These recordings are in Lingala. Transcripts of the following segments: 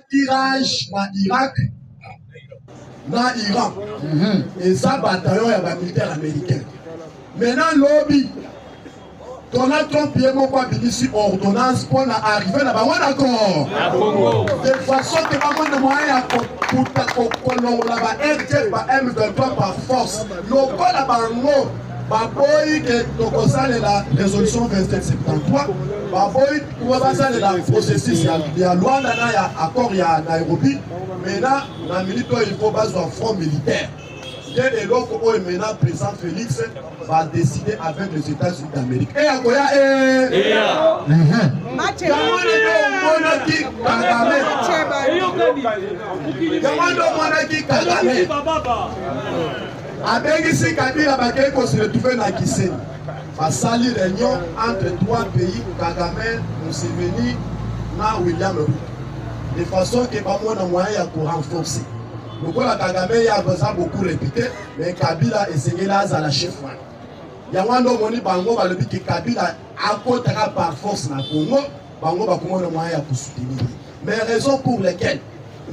tirage na Irak, na Iran. Et ça, bataillon, il y a des militaires américains. Maintenant, lobby, Donald Trump est mon pas ici ordonnance pour arriver là-bas. On est d'accord. De façon que pas de moyen pour là-bas, M23 par force. Le col là-bas, Baboy que tokosale la résolution 2773 Baboy pour passer la processus il y a loi là il y a accord il y a Nairobi maintenant la militaire il faut baser un front militaire et donc maintenant président Félix va décider avec les États-Unis d'Amérique et akoya Abengisi Kabila Bakay qu'on se retrouve dans Kiseni. Va salir réunion entre trois pays, Kagame, Museveni, na William Ruto. De façon que pas moins de moyens pour renforcer. Donc la Kagame y a besoin beaucoup répété, mais Kabila essayé là à la chef. Yawando moni bango va le dire que Kabila a côté par force na Congo, bango va comment de moyens pour soutenir. Mais raison pour lesquelles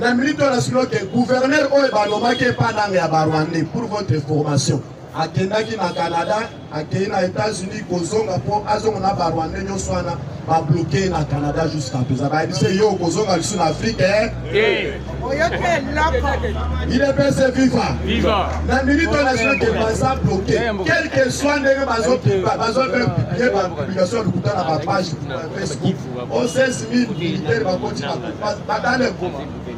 la militaire nationale que gouverneur Oebanoma qui est pas dans les Barwandais pour votre information. À Kenaki na Canada, à Kenya, États-Unis, Kozonga pour Azonga Barwandais Nyoswana va bloquer na Canada jusqu'à présent. C'est yo Kozonga sur l'Afrique. Il est passé vivant. La militaire nationale qui va ça bloquer. Quel que soit les publication de Kouta dans ma page Facebook. On 16 000 militaires va continuer à battre.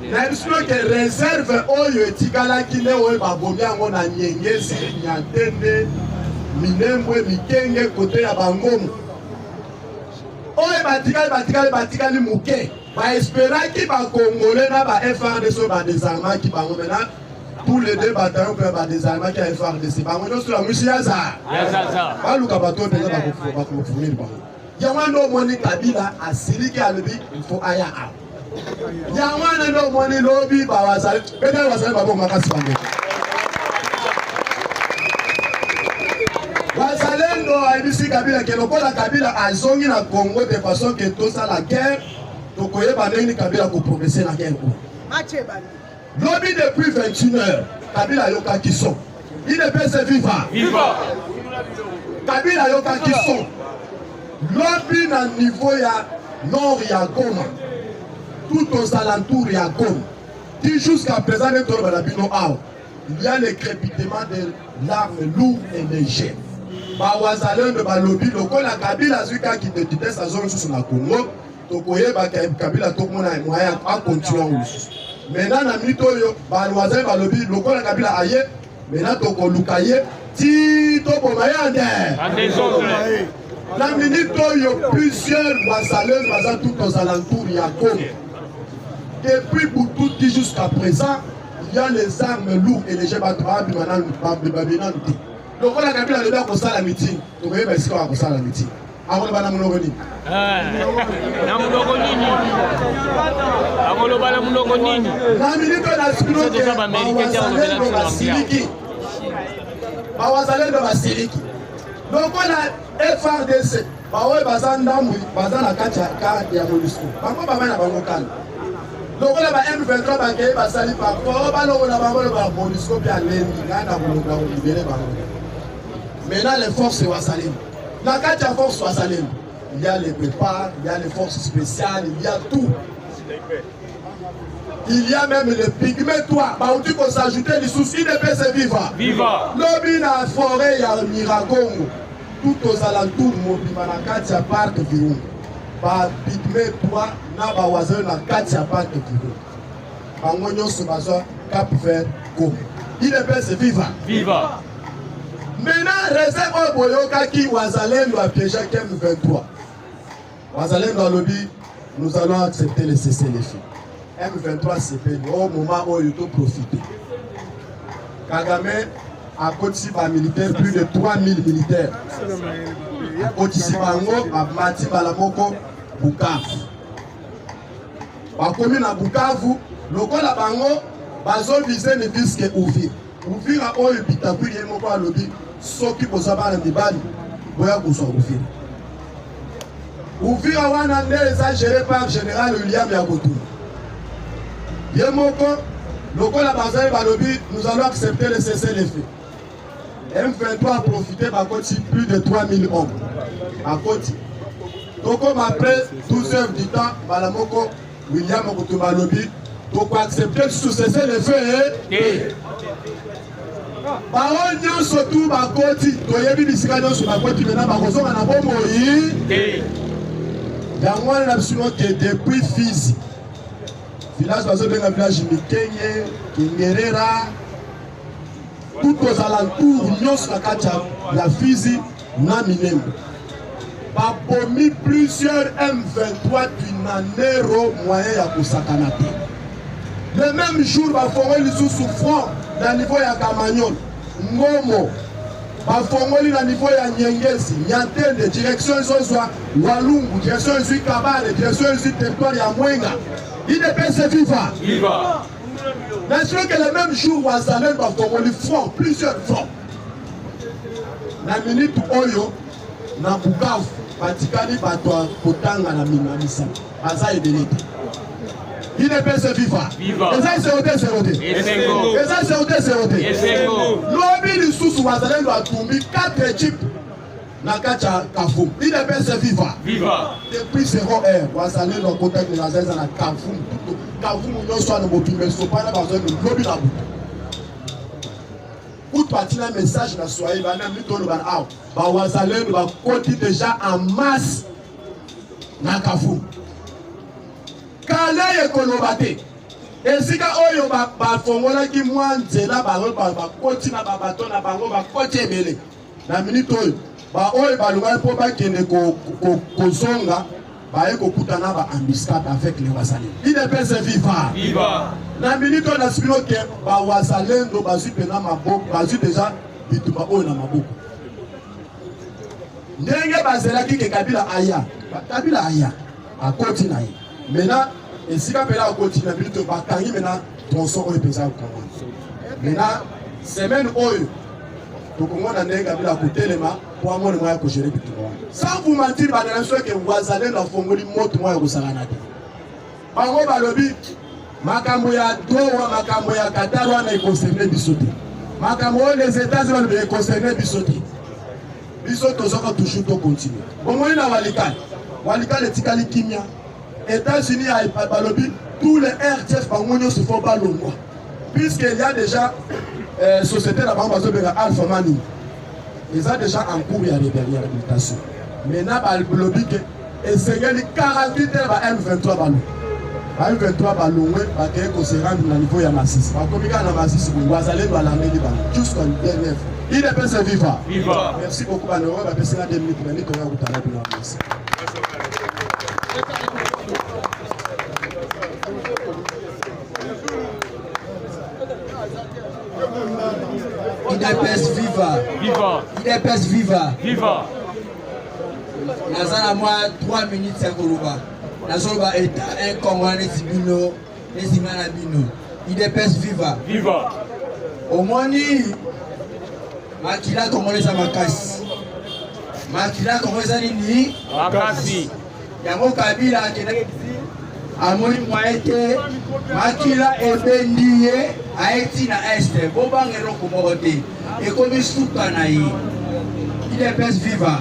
La que réserve oyo etikala kine oyo babomi yango na Nyengezi, Nyantende, Minembwe, Mikenge côté ya Bangomo. Oyo batikali muke. Ba espéra ki ba Congolais na ba FARDC ba désarmement ki bango maintenant tous les deux bataillons peuvent ba désarmement ki FARDC. Bango no sur la musiaza. Yazaza. Ba luka bato peza ba ko fournir bango. Yawando moni Kabila asiliki alobi il faut aya a. Yamana no money lobby bawazali beta wazali babo makasi bango wazalendo aibisi Kabila ke lokola Kabila azongi na Congo de façon que tout ça la guerre tokoyeba ndeni Kabila ko progresser na guerre ko lobby depuis 21h Kabila yoka kiso il ne peut se vivre Kabila yoka kiso lobby na niveau ya nord ya Goma tout aux alentours et à Goma. Jusqu'à présent, il y a le crépitement de l'arme lourde et légère. Bawazalen de Balobi, le col à Kabila Zuka qui te dit sa zone sur la Congo, Tokoye Kabila Tokmona et moyen à continuer. Maintenant, la mitoyo, Bawazalen Balobi, le col à Kabila Aye, maintenant Toko Lukaye, Tito Bomayande. La minute il y a plusieurs Wazalen tout aux alentours et à Goma. Depuis Boutouti jusqu'à présent, il y a les armes lourdes et les jets battrables de Babylone. Donc on a capté la leader pour ça la meeting. Donc vous voyez ce qu'on va pour ça la meeting. Avant de bana munogoni. La minute la spino de Basiliki. Donc on a FARDC. Baoye bazandamu bazana kacha ya Monisco. Bango baba na bango kala. Donc on a M23 banque basali par rapport on a bango ba Monisco bien lendi ngana ko libérer bango. Maintenant les forces Wasalim. La kacha force Wasalim. Il y a les prépas, il y a les forces spéciales, il y a tout. Il y a même les pygmées toi. Bah on dit qu'on s'ajoutait les soucis de paix c'est vivant. Lobby na forêt ya Miragongo. Tout aux alentours mobima na kacha parc Virunga. Ba pygmée toi na ba wazelo na kacha parc Virunga. Bango nyonso bazo Cap Vert Goma. Il est paix c'est vivant. Maintenant réserve boyoka ki wazalendo a piégé M23. Wazalendo a lobby nous allons accepter le cessez-le-feu. M23 CP au moment où il faut profiter. Kagame a cotisé militaire plus de 3000 militaires. A cotisé Bango, a Mati Balamoko, Bukavu. A commune à Bukavu, le col à Bango, Bazo visé ne vise que Ouvir. Ouvir a eu Bitabu et Moko à lobby, ceux qui posent à la débali, Boya Gousso Ouvir. Ouvir a Wanande est géré par le général William Yagotou. Yemoko, lokola bazali balobi, nous allons accepter le cessez-le-feu. M23 a profité par côté plus de 3000 hommes. À côté. Donc comme après 12 heures du temps, Balamoko, William Okutumalobi, donc accepter sous cessez-le-feu. Parole nous surtout ma côté, toyebi bisikano sur ma côté maintenant ma raison na bombo yi. Dans moi on a absolument que depuis Fizi. Village bazo benga village Mikenye, Kingerera, tout aux alentours nyos na kacha la Fizi na Minembo. Ba bomi plusieurs M23 tunanero moyen ya kusakanate. Le même jour ba fongoli sous front na niveau ya Kamanyol, Ngomo, bafongoli na niveau ya Nyengezi, Nyantende, direction Zozwa, Walungu, direction Zui Kabale, direction Zui territoire ya Mwenga. IDPS viva. Viva. N'est-ce que le même jour Wazalen bafongoli front, plusieurs fronts. Na minute oyo, na Bukavu, Patikani bato kotanga na minamisa. Baza edelete. IDPS viva. Viva. Et ça c'est roté. Et ça c'est roté. L'objet du sous Wazalen doit tomber 4 équipes na kacha Kafum. IDPS viva. Viva. Depuis 0 heure, Wazalen doit contacter la Zaza na Kafum. Kafum nous soit nos bopimel so pas na besoin de lobby na bout. Pour partir un message na soyez ba na mito no ban out. Ba Wazalen va compter déjà en masse na Kafum. Kale ekolobate esika oyo bafongola ki mwa nzela bakoti na babato na bango bakoti ebele na minute oyo oyo balunga mpo bakende kozonga baye kokutana ba embuscade avec les Wazalendo. IDPS viva na minute oyo nasibino ke bawazalendo bazwi pena maboko bazwi deja bituma oyo na maboko ndenge bazelaki ke Kabila aya akoti na ye. Maintenant, et si Kabila continue à militer, maintenant, tronçon est pesé au Congo. Maintenant, semaine oyo, donc on a un Kabila à côté les mains pour avoir les moyens de gérer tout le monde. Sans vous mentir, madame, ce que vous allez dans le fond, vous montrez moi au Saranade. Par contre, le but, Makamoya Doha, Makamoya Qatar, on est concerné bisoté. Makamoya les États-Unis sont concernés bisoté. Bisoté, on va toujours continuer. Bon, moi, il y a Walikal et Tikali Kimia. États-Unis a balobi, tous les RTF bangonio se font pas l'ombre. Puisqu'il y a déjà société là-bas, Alpha Mani. Ils ont déjà en cours de réhabilitation. Maintenant, balobi que essayez les 48 heures à M23 ballon. À M23 ballon, on se rend au niveau de Massis. Comme il y a un Massis, vous allez dans l'armée du ballon. Jusqu'à une dernière fois. Il est pensé viva. Merci beaucoup, Banoro. On va passer la 2 minutes. Merci. IDPS viva. IDPS viva. Nazana moi 3 minutes à Koluba. Nazoloba état un Congolais Sibino, les Imana Bino. IDPS viva. Au moni Makila Congolais à Makasi. Makila Congolais à Nini Makasi. Yango Kabila Amoni Mwaete Makila Ebendiye Haïti na Est, Bobang et Rokomote, et comme il soutanaï, IDPS viva.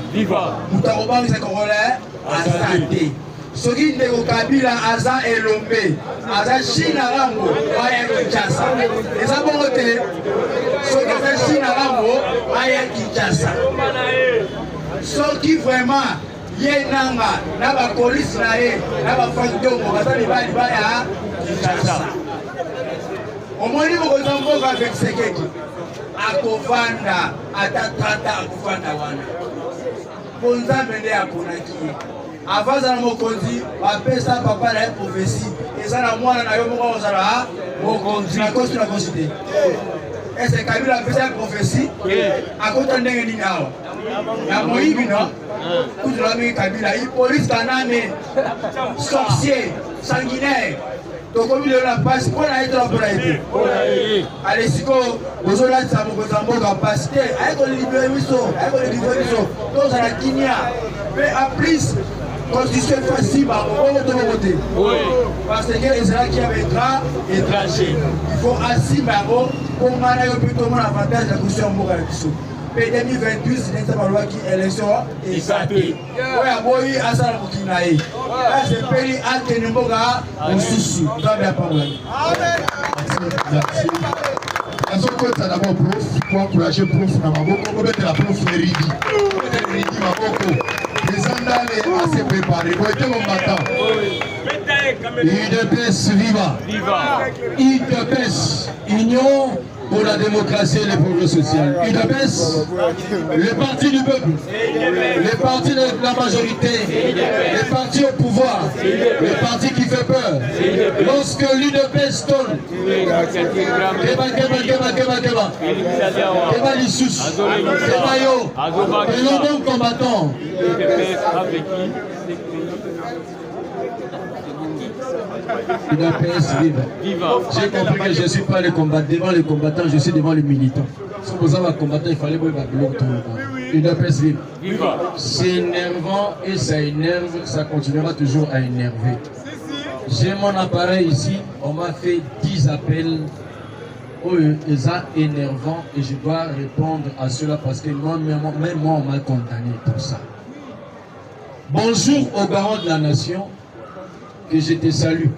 Moutarobang c'est Congolais à santé. Ce qui est au Kabila, Aza et Lombe, Aza China Rambo, Aya Kinshasa. Et ça bon côté, ce qui est China Rambo, Aya Kinshasa. Ce qui vraiment Yenanga, Naba Police Nae, Naba Fantomo, Baza Libali Baya Kinshasa. Au moins, il faut que vous avec ce qui à Kovanda, à Tatata, à Kovanda. Bonza Mende à Konaki. Avant ça, mon conduit, après ça, papa a une prophétie. Et ça, la moine, a eu mon conduit. Mon conduit, la cause de la considère. Et c'est Kabila a fait une prophétie. À côté de Ningao. Il y a Moïse, non? Tout le monde Kabila. Il police Kaname, sorcier, sanguinaire. Donc, comme il y a la passe, on a été en pratique. Allez, si vous avez la capacité, avec le libéré, avec le libéré, donc ça la Guinée. Mais en plus, constitution facile par voter. Parce que les gens qui avaient droit étranger, il faut assis pour manier plutôt mon avantage de la constitution morale. Mais 2028, c'est une loi qui élection éclatée. Oui, à moi, à ça, c'est le pays à Kenemboga, au souci. Merci. Azo kota d'abord prof, pour encourager prof na maboko, on mettre la prof Neridi. Neridi maboko. Les andales à se préparer. Vous êtes combattant. UDPS viva. UDPS, Union pour la démocratie et le progrès social. UDPS, le parti du peuple, le parti de la majorité, le parti au pouvoir, le parti qui fait peur. Lorsque l'UDPS tourne, Keba Lissous, Keba Yo, et nos bons combattants. UDPS viva. J'ai compris que je ne suis pas devant les combattants, je suis devant les militants. Si vous avez un combattant, il fallait que vous UDPS viva. C'est énervant et ça énerve, ça continuera toujours à énerver. J'ai mon appareil ici, on m'a fait 10 appels. Ils sont énervants et je dois répondre à cela parce que même moi, on m'a condamné pour ça. Bonjour aux garants de la nation, que je te salue.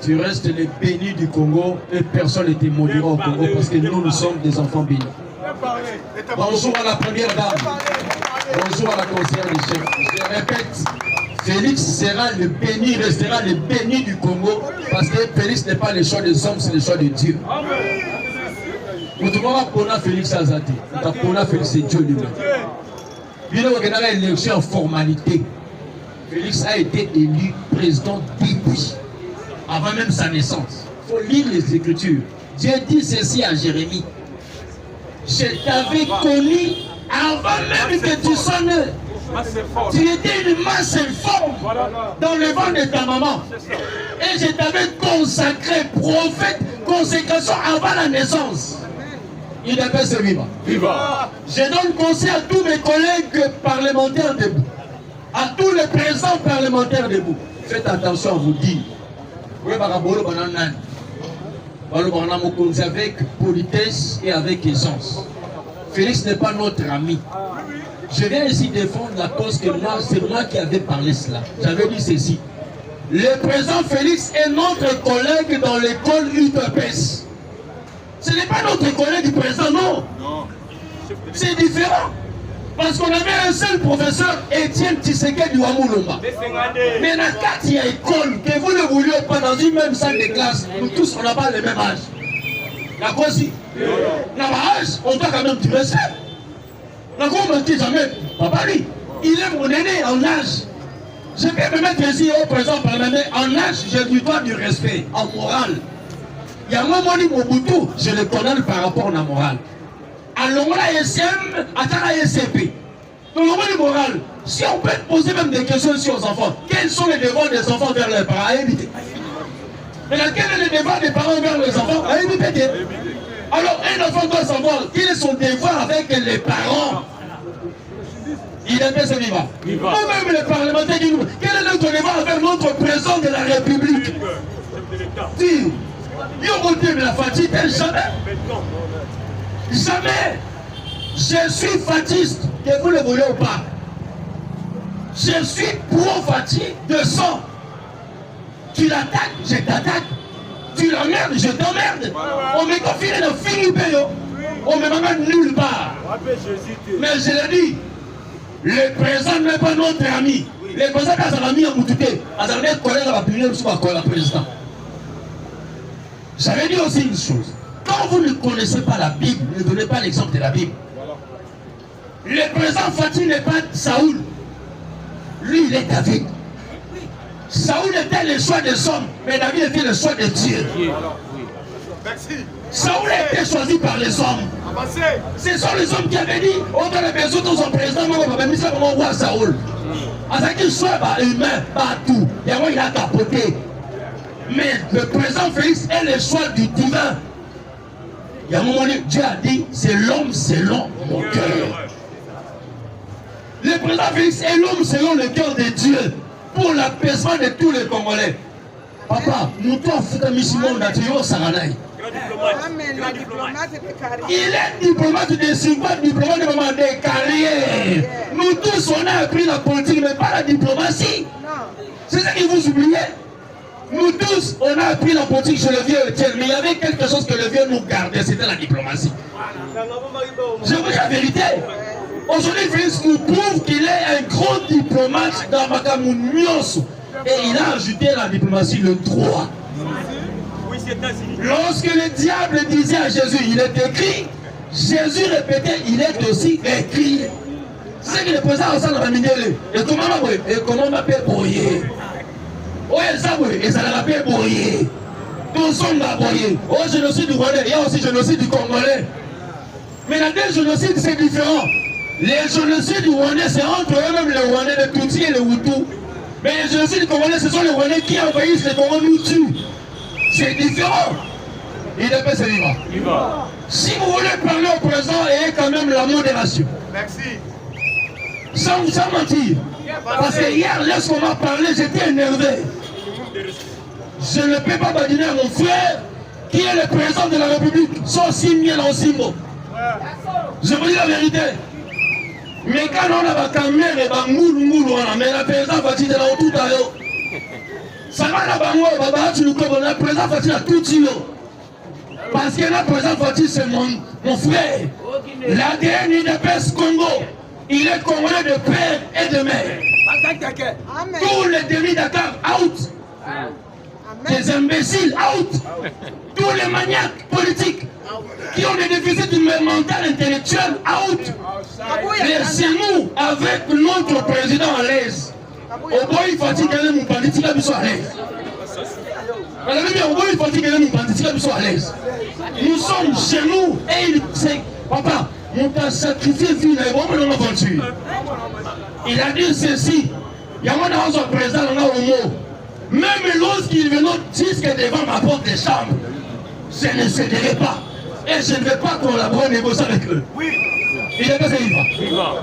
Tu restes les bénis du Congo et personne n'était maudira au Congo parce que nous sommes des enfants bénis. Bonjour à la première dame. Bonjour à la conseillère des chefs. Je répète, Félix sera le béni, restera le béni du Congo parce que Félix n'est pas le choix des hommes, c'est le choix de Dieu. Vous ne pouvez pas Félix Azati. Vous pouvez pas Félix, c'est Dieu lui-même. Il y a une élection en formalité. Félix a été élu président depuis, avant même sa naissance. Il faut lire les Écritures. Dieu dit ceci à Jérémie. Je t'avais connu avant même que tu sois né. Tu étais une masse informe dans le ventre de ta maman. Et je t'avais consacré prophète, consécration avant la naissance. Il est fait vivre. Je donne conseil à tous mes collègues parlementaires debout. À tous les présents parlementaires debout. Faites attention à vous dire. Avec politesse et avec aisance. Félix n'est pas notre ami. Je viens ici défendre la cause que moi, c'est moi qui avais parlé cela. J'avais dit ceci. Le président Félix est notre collègue dans l'école UDPS. Ce n'est pas notre collègue du président, non. C'est différent. Parce qu'on avait un seul professeur, Étienne Tshisekedi Wamulumba. Mais dans il y a école, que vous ne vouliez pas dans une même salle de classe, nous tous on n'a pas le même âge. D'accord aussi. Dans l'âge, on doit quand même du respect. D'accord, on ne dit jamais, papa lui, il est mon aîné en âge. Je vais me mettre ici au présent parlementaire, en âge, je lui dois du respect, en morale. Il y a un moment où Mobutu, je le connais par rapport à la morale. Alors là, SM, attends la SCP. Donc, le moral, si on peut poser même des questions sur aux enfants, quels sont les devoirs des enfants vers leurs parents? À éviter. Mais quel est le devoir des parents vers les enfants? À éviter. Alors, un enfant doit savoir quel est son devoir avec les parents. Il est bien vivant. Nous-mêmes, les parlementaires, quel est notre devoir avec notre président de la République? Si, il y a la fatigue, jamais. Jamais. Je suis fatiste, que vous le voulez ou pas. Je suis pro-fatigue de sang. Tu l'attaques, je t'attaque. Tu l'emmerdes, je t'emmerde. On me confie de Philippe, on me m'emmène nulle part. Mais je l'ai dit, le président n'est pas notre ami. Le président a son ami à Moutouté. À son collègue à la président. J'avais dit aussi une chose. Quand vous ne connaissez pas la Bible, ne donnez pas l'exemple de la Bible. Le président Fatih n'est pas Saoul. Lui, il est David. Saoul était le choix des hommes, mais David était le choix de Dieu. Saoul a été choisi par les hommes. Ce sont les hommes qui avaient dit, on a besoin de son président, on va Saoul. À ce qu'il soit humain, pas tout. Et moi, il a capoté. Mais le président Félix est le choix du divin. Il y a un moment où Dieu a dit, c'est l'homme selon mon cœur. Le président Félix est l'homme selon le cœur de Dieu pour l'apaisement de tous les Congolais. Papa, nous tous sommes musulmans naturels, Saranay. Il est diplomate de sympathie, diplomate de carrière. Nous tous, on a appris la politique, mais pas la diplomatie. C'est ça que vous oubliez. Nous tous, on a appris la politique chez le vieux Etienne, mais il y avait quelque chose que le vieux nous gardait, c'était la diplomatie. Je vous dis la vérité. Aujourd'hui, Félix nous prouve qu'il est un grand diplomate dans Makamounios. Et il a ajouté la diplomatie le droit. Lorsque le diable disait à Jésus, il est écrit, Jésus répétait, il est aussi écrit. C'est ce que le président a dans la minelle. Et comment on m'appelle Boyer? Oh, et ça l'a appelé Boyer. Tous sont Boyer. Oh, génocide du Rwandais, il y a aussi génocide du Congolais. Mais dans deux génocides, c'est différent. Les génocides du Rwandais, c'est entre eux-mêmes les Rwandais, les Tutsis et les Hutus. Mais les génocides du Congolais, ce sont les Rwandais qui envahissent les Congolais, nous tuent. C'est différent. Il est pas vivant. Si vous voulez parler au président, ayez quand même la modération. Merci. Sans mentir. Parce que hier, lorsqu'on m'a parlé, j'étais énervé. Je ne peux pas badiner à mon frère, qui est le président de la République, sans signer dans Simbo. Je vous dis la vérité. Mais quand on a la caméra, mais la présidente va dire là tout à l'heure. Ça va la bango, la présidente va dire tout à l'heure. Parce que la présidente va dire c'est mon frère. L'ADN IDPS Congo, il est congolais de père et de mère. Tous les demi Dakar, out. Des imbéciles, out. Tous les maniaques politiques qui ont des déficits mental intellectuel, out. Laissez-nous avec notre président à l'aise. Au bout, il faut que nous politique soit à l'aise. Il faut que nous politique soit à l'aise. Nous sommes chez nous et il sait, papa, on t'a sacrifié vie dans l'aventure. Il a dit ceci. Il y a un président au mot. Même lorsqu'il venait jusque devant ma porte de chambre, je ne céderai pas. Et je ne vais pas collaborer, négocier avec eux. Oui. Il est pas vivant.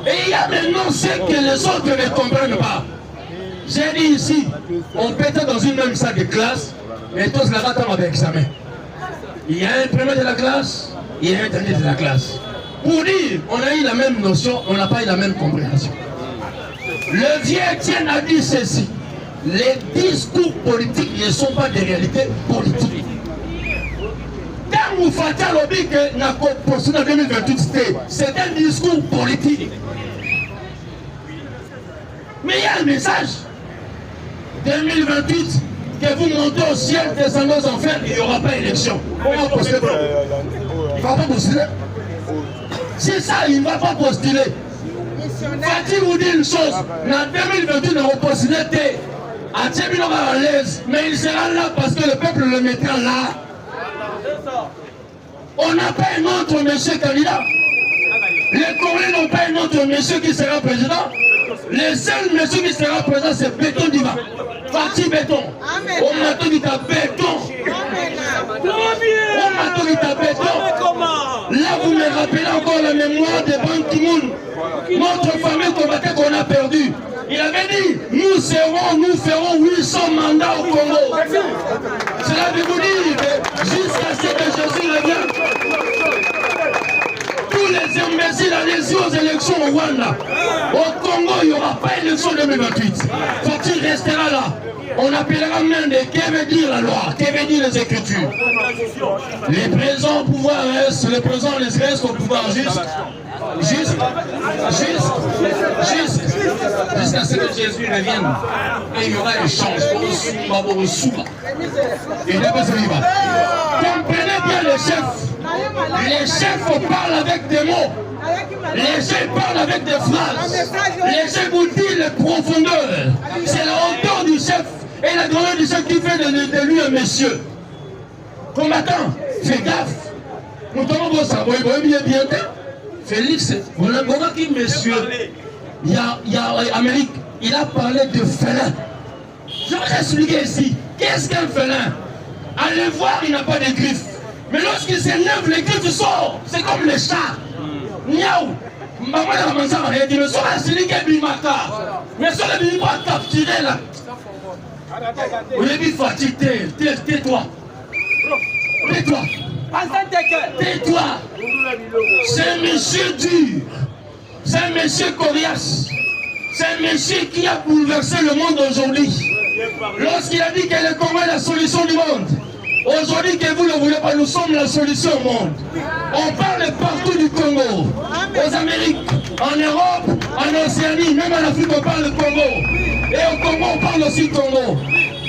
Et il y a maintenant ce que les autres ne comprennent pas. J'ai dit ici, on peut être dans une même salle de classe, mais tous là-bas attendent avec examen. Il y a un premier de la classe, il y a un dernier de la classe. Pour dire, on a eu la même notion, on n'a pas eu la même compréhension. Le vieux Etienne a dit ceci. Les discours politiques ne sont pas des réalités politiques. Quand vous faites un lobby que n'a pas postulé en 2028, c'est un discours politique. Mais il y a un message. 2028, que vous montez au ciel, descendez aux enfers, il n'y aura pas d'élection. On va postuler. Il ne va pas postuler. C'est ça, il ne va pas postuler. Va-t-il vous dire une chose? En 2028, on va postuler. Atchébino va à l'aise, mais il sera là parce que le peuple le mettra là. On n'a pas un autre monsieur candidat. Les Congolais n'ont pas un autre monsieur qui sera président. Le seul monsieur qui sera président, c'est Béton Diva. Fati Béton. On m'a tout dit à Béton. On m'a tout dit à Béton. Là, vous me rappelez encore la mémoire de Ban Ki-moon. Notre famille combattait qu'on a perdu. Il avait dit, nous ferons 800 mandats au Congo. Cela veut vous dire que jusqu'à ce que Jésus revienne, tous les imbéciles allez-y aux élections au Rwanda. Au Congo, il n'y aura pas d'élection 2028. Fati restera là. On appellera Mende. Que veut dire la loi? Que veut dire les Écritures? Les présents au pouvoir restent, les présents restent au pouvoir jusqu'à ce que Jésus revienne. Et il y aura un changement. Il n'est pas vivant. Comprenez bien les chefs. Les chefs parlent avec des mots. Les chefs parlent avec des phrases. Les chefs vous disent les profondeurs. C'est la hauteur du chef et la grandeur du chef qui fait de lui un monsieur. Combattant, fais gaffe. Nous tomons au savoir, bien. Félix, voilà qui monsieur, il y a Amérique, il a parlé de félin. Je vais expliquer ici, qu'est-ce qu'un félin? Allez voir, il n'a pas de griffes. Mais lorsqu'il s'énerve, les griffes sortent. C'est comme les chats. Miaou. Maman la manzara, elle dit, mais sur la silique bimaka. Mais sur le bimaka capturé là. Vous avez dit, Fatih, tais-toi. Tais-toi. Tais-toi. C'est un monsieur dur. C'est un monsieur coriace. C'est un monsieur qui a bouleversé le monde aujourd'hui. Lorsqu'il a dit que le Congo est la solution du monde. Aujourd'hui que vous ne voulez pas, nous sommes la solution au monde. On parle partout du Congo. Aux Amériques, en Europe, en Océanie, même en Afrique on parle du Congo. Et au Congo on parle aussi Congo.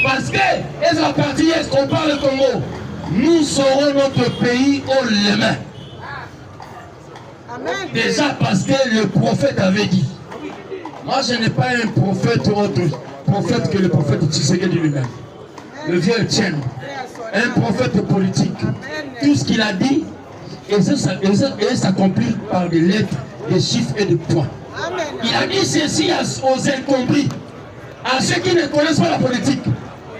Parce que, et la partie est, on parle Congo. Nous saurons notre pays haut les mains. Déjà parce que le prophète avait dit. Moi je n'ai pas un prophète autre prophète que le prophète Tshisekedi lui-même. Le vieux Etienne. Un prophète politique. Tout ce qu'il a dit et s'accomplit par des lettres, des chiffres et des points. Il a dit ceci aux incompris, à ceux qui ne connaissent pas la politique.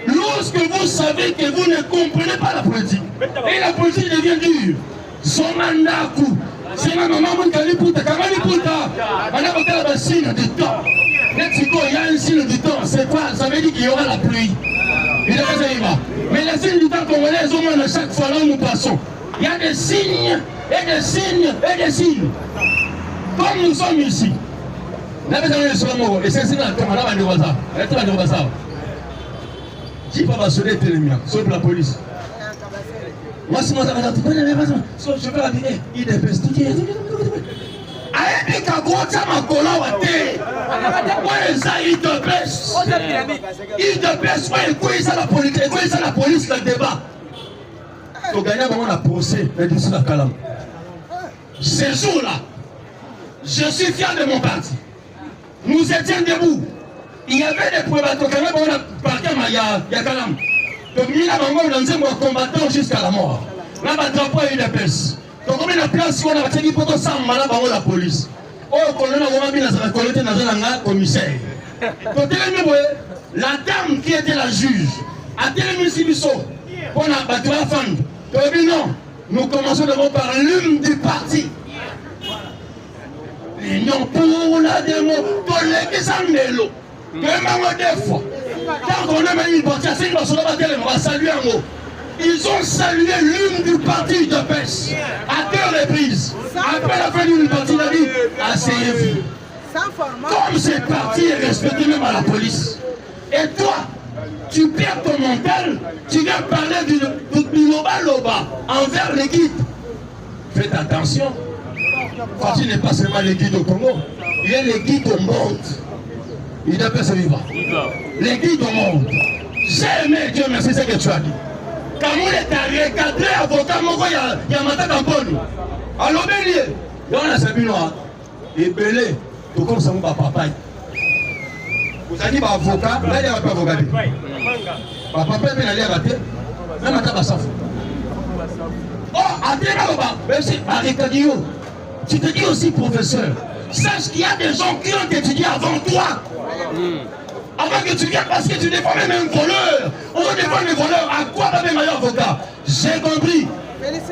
Lorsque vous savez que vous ne comprenez pas la politique, et la politique devient dure, son mandat coup, c'est ma maman qui a dit puta, kamani puta, on a voté la signe du temps. Mexico, il y a un signe du temps, c'est quoi? Ça veut dire qu'il y aura la pluie. Il est pas. Mais les signes du temps congolais, au moins à chaque fois là où nous passons, il y a des signes, et des signes, et des signes. Comme nous sommes ici. Et c'est signe là, comme on a dit ça. Qui va sonner télémia, sauf la police. Moi, si moi, je vais la dire, il est pestique. Aïe, quand tu ma colonne, il te pèse. Il te pèse, quoi, la police, le débat. Tu gagnes un procès, mais tu sais la calame. Ces jours-là, je suis fier de mon parti. Nous étions debout. Il y avait des preuves à Tokana, on a parti à Yakalam. Donc, il y a un combattant jusqu'à la mort. Là, il y a un drapeau et une épaisse. Donc, on a une place où on a dit pour ça, on a la police. Oh, on a mis la collecte dans un commissaire. Donc, la dame qui était la juge a télé Sibiso. On a battu la femme. Donc, non, nous commençons d'abord par l'une du parti. L'union pour la démo, collègue Sandelo. Des fois, quand on a mis une partie, on va saluer un mot. Ils ont salué l'une du parti de pêche à 2 reprises. Après la fin d'une partie, il a dit asseyez-vous. Comme ce parti est respecté même à la police. Et toi, tu perds ton mental, tu viens parler du loba envers les guides. Faites attention. Fatih n'est pas seulement les guides au Congo, il y a les guides au monde. Il a personne vivant. Les guides au monde. J'ai aimé Dieu, merci, c'est ce que tu as dit. Kamoul est recadré avocat, il y a Mata Kamponi. Alors, Bélier, il y a un Sabinois. Et Belé, tout comme ça, mon papa. Vous avez dit avocat, là, il n'y a pas avocat. Papa, il y a raté. Même Mata Bassaf. Oh, attends, merci, Arikadio. Tu te dis aussi professeur. Sache qu'il y a des gens qui ont étudié avant toi. Avant que tu viennes parce que tu défends même un voleur. On va défendre les voleurs. À quoi va même un avocat? J'ai compris.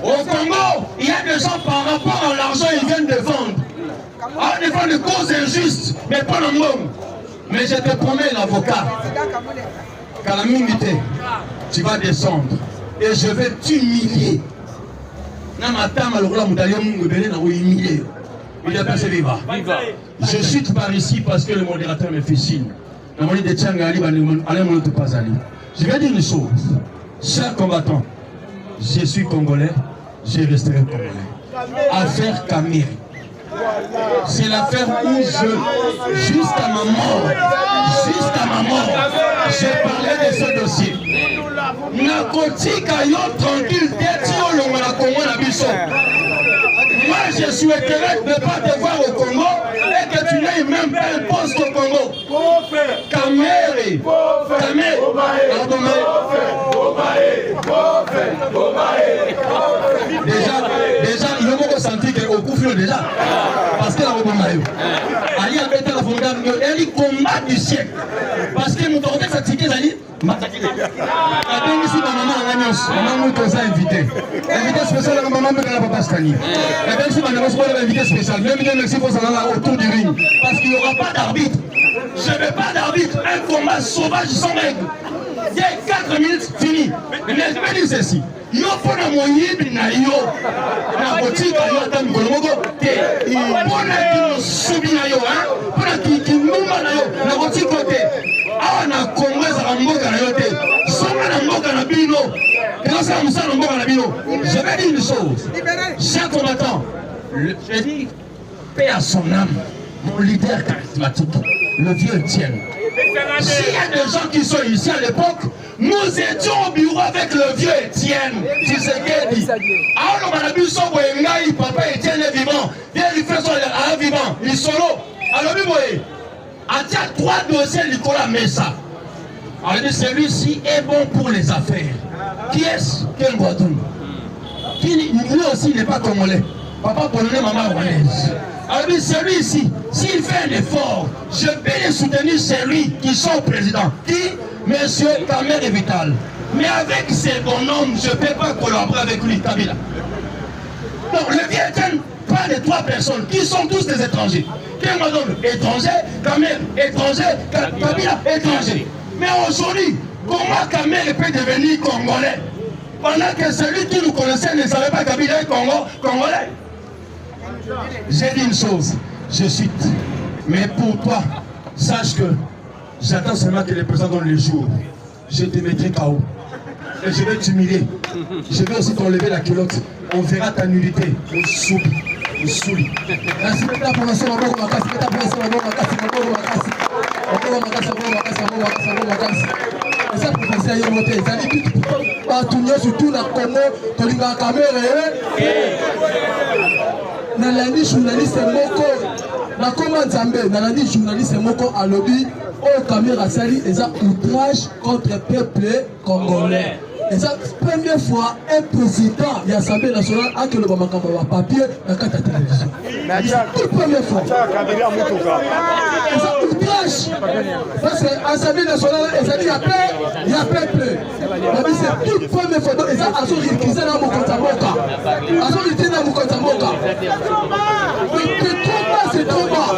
Au Congo, il y a des gens par rapport à l'argent ils viennent défendre. On défend des causes injustes, mais pas le monde. Mais je te promets l'avocat. Calamité, tu vas descendre. Et je vais t'humilier. Je chute par ici parce que le modérateur me fait signe. Je vais dire une chose. Chers combattants, je suis congolais, je resterai congolais. Affaire Kamiri. C'est l'affaire où jusqu'à ma mort, j'ai parlé de ce dossier. Nakotika yo tranquille, moi je souhaiterais ne pas te voir au Congo et que tu n'aies même pas un poste au Congo. Kamere, déjà, il y a senti qu'au coup déjà, parce que la Robomayo, Ali a fait la fondation, elle est combat du siècle. Parce que nous avons fait ça, c'est Ali, ma maman a Carlos, maman nous tous invité. Invité spécial à maman de la papa Stani. Et même si madame c'est pas l'invité spécial, même bien merci pour ça là autour du ring. Parce qu'il n'y aura pas d'arbitre. Je ne veux pas d'arbitre. Un combat sauvage sans règle. Il y a 4 minutes, fini. Mais je vais dire ceci. Yo pona moyibi na yo na botika yo ata mikolo moko te pona kino subi na yo pona kinuma na yo na botika te awa na Congo ezala mboka na yo te songa na mboka na bino ezosala mosala na mboka na bino. Je vais dire une chose, chers combattants, je dis paix à son âme, mon leader charismatique, le vieux Étienne. S'il y a des gens qui sont ici à l'époque, nous étions au bureau avec le vieux Étienne. Tu sais qu'elle dit. Alors, on a vu son papa Étienne est vivant. Viens lui faire son vivant. Il est solo. Alors, vous voyez, il y a 3 dossiers, Nicolas Messa. Alors, celui-ci est bon pour les affaires. Qui est-ce? Quel Guadoum? Lui aussi n'est pas congolais. Papa polonais, maman rwandaise. Alors celui-ci, s'il fait un effort, je peux les soutenir, c'est lui qui sont président. Qui? Monsieur Kamer Vital. Mais avec ces bonhommes, je ne peux pas collaborer avec lui, Kabila. Donc le Vietnam parle de 3 personnes qui sont tous des étrangers. Kengodon, étranger, Kamer, étranger, Kabila, étranger. Mais aujourd'hui, comment Kamer peut devenir congolais? Pendant que celui qui nous connaissait ne savait pas Kabila est congolais. J'ai dit une chose, je cite, mais pour toi, sache que j'attends seulement que les présidents donnent le jour. Je te mettrai KO. Et je vais t'humilier. Je vais aussi t'enlever la culotte. On verra ta nullité. On sourit. On sourit. Merci pour la soirée. Ça professeur yo moté ezali bitu bato surtout na Congo tolinga caméra na landi journaliste moko na comment Nzambe na landi journaliste moko à lobby au caméra sali eza outrage contre peuple congolais. Et ça, première fois, un président de l'Assemblée nationale a que le Bamakambo a papier dans la télévision. C'est toute première fois. Et ça, outrage. Parce que l'Assemblée nationale, il y a peuple. C'est toute première fois. Donc, ils ont réquisé dans mon compte à Moka. Ils ont réquisé dans mon compte à Moka. C'est trop bas.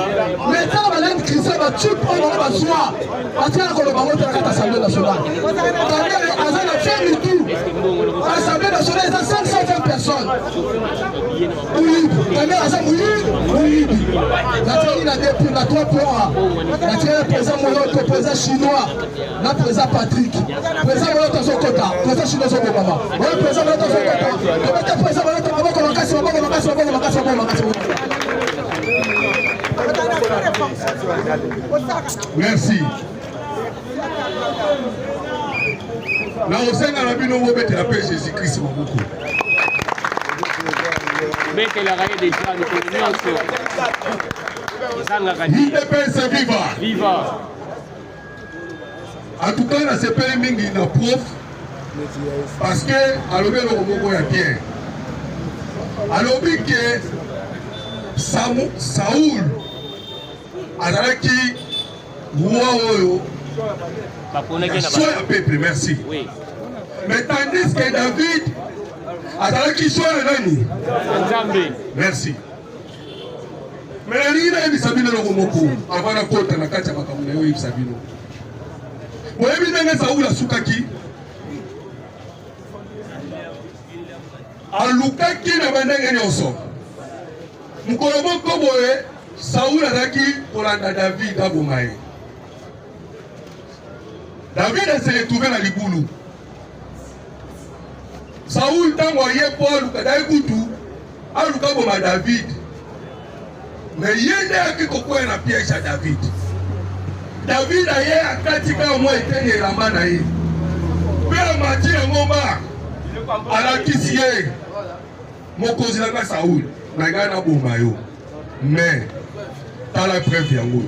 Maintenant, on va l'être va tuer pour le soir. Parce qu'on va dans l'Assemblée nationale. L'Assemblée nationale, il y a 520 personnes. Oui, oui. La 3 points. Le président Moloto, le président chinois, le président Patrick, le président Moloto son quota, le président chinois son quota. Le président Moloto son quota. Le président merci. Na osenga na bino mobetela pe Jésus-Christ beaucoup. Betela raye de gens de nyonso. IDPS viva. Viva. En tout cas, na sepeli mingi na prof parce que alobi lo moko ya bien. Alobi que Saoul azalaki roi oyo soya peuple, merci. Oui. Mais tandis que David azalaki soya nani? Merci. Mais nalingi nayebisa bino eloko moko avant nakota na kati ya makambo na yo oyebisa bino. Boyebi ndenge Saoul asukaki alukaki na bandenge nyonso. Mokolo moko boye Saoul azalaki kolanda David aboma ye. David s'est retrouvé dans Liboulou. Saoul tango aye Paul kadai kutu aluka boma David. Mais yende akikokoya na piège à David. David aye akatika mo etene lamba na ye. Pe mati ngomba alakisi ye. Mokozi na Saoul na ngana boma yo. Mais dans la preuve yango.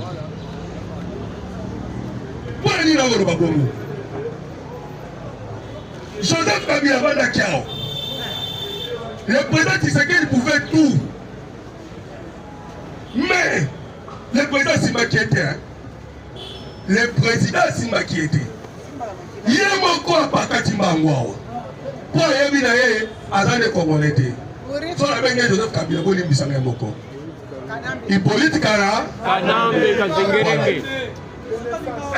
Joseph Kabila Bandakiao. Le président Tshisekedi pouvait tout. Mais le président Simba qui était. Le président Simba qui était. Il est mon corps à Pakati Mangwao. po yebi na ye azande Congolais te. So la benga Joseph Kabila ko limbisa ngai moko. Hippolyte Kanambe Kazengerenge.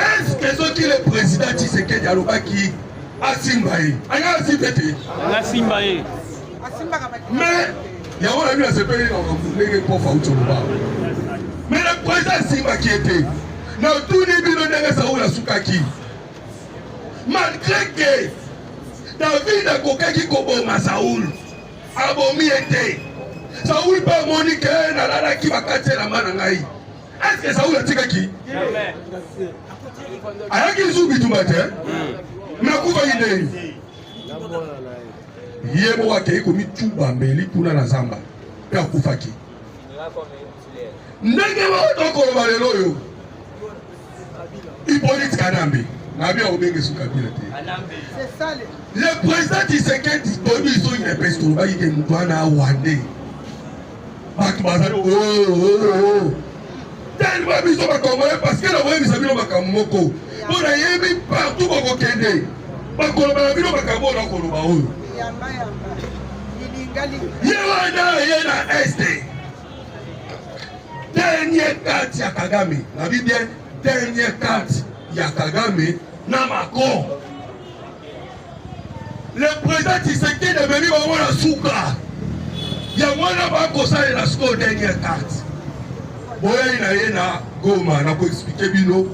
Est-ce que ce qui le président Tshisekedi alobaki asimbaye? Anga asimbete. Asimbaye. Mais il y a un ami à ce pays dans le pour faire autre chose. Mais le président Simba qui était dans tous les bilans de Saoul Soukaki. Malgré que David a Kokaki Kobo Saoul a bomi été. Saoul pas Monique Nalala qui va casser la main en Aïe. Est-ce que Saoul a tiré qui? Jamais. Ayaki Zoubi tout matin. Mais pourquoi il est? Yebo wake komi tuba mbeli kuna na zamba ya kufaki ndenge wa to ko balelo yo Hippolyte Kanambe na bia obenge su Kabila te c'est ça le président Tshisekedi tobi so une pesto ba yike mutwana wande batu bazali oh tellement biso ba Congolais parce que la voye bisabino bakamoko bona yebi partout boko kende ba koloba bino bakamona koloba oyo Yewana yena este dernier carte ya Kagame na bien dernier carte ya Kagame na Macron le président Tshisekedi de venu au la souka ya mwana ba kosa la score dernière carte boya ina yena Goma na ko expliquer bino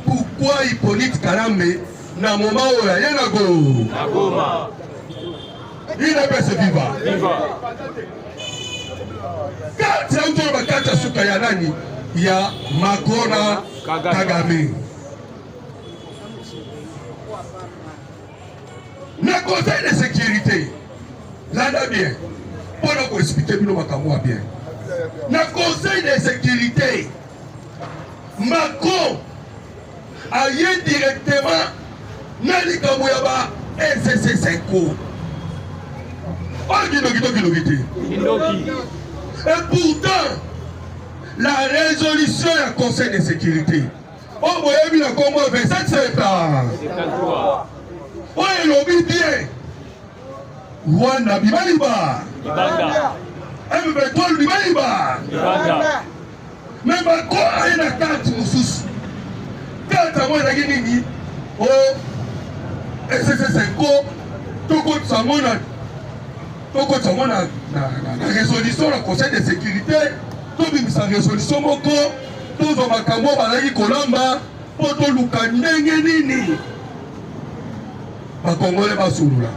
pourquoi Hippolyte Kanambe na moment où yena go na Goma. Il est passé vivant. Quand tu as un carte à Soukayanani, il y a Makona Kagame. Le conseil de sécurité, là bien, pour nous expliquer, nous allons bien. Le conseil de sécurité, Macron a eu directement Nali Kamouyaba SSC5. Et pourtant, la résolution du Conseil de sécurité, on voyait bien comment 27 septembre. On est lobby bien. Rwanda Bibaliba. M23 Bibaliba. Mais Macron a une carte moussous. Carte à moi, la Guinée, oh, SSC5, tout compte sa monnaie. Donc, quand on a la résolution du Conseil de sécurité, tout le monde a résolution, tout le monde a Kolamba, pour tout le monde a Congolais va sous là.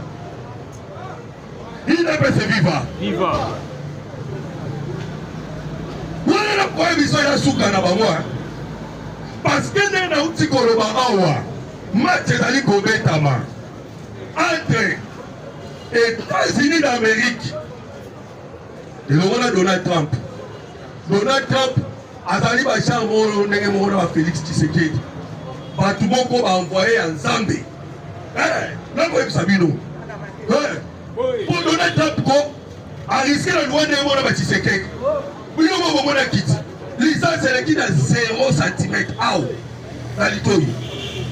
Il n'est pas vivant. Vivant. Voilà la prohibition de la souka na bango. Parce que nous avons dit que match est Gobetama entre États-Unis d'Amérique et le roi Donald Trump. Donald Trump a dit que Félix Tshisekedi va tout le monde envoyer en Zambie. Pour Donald Trump a risqué le droit de mon Tshisekedi. L'Israël c'est qui a 0 cm.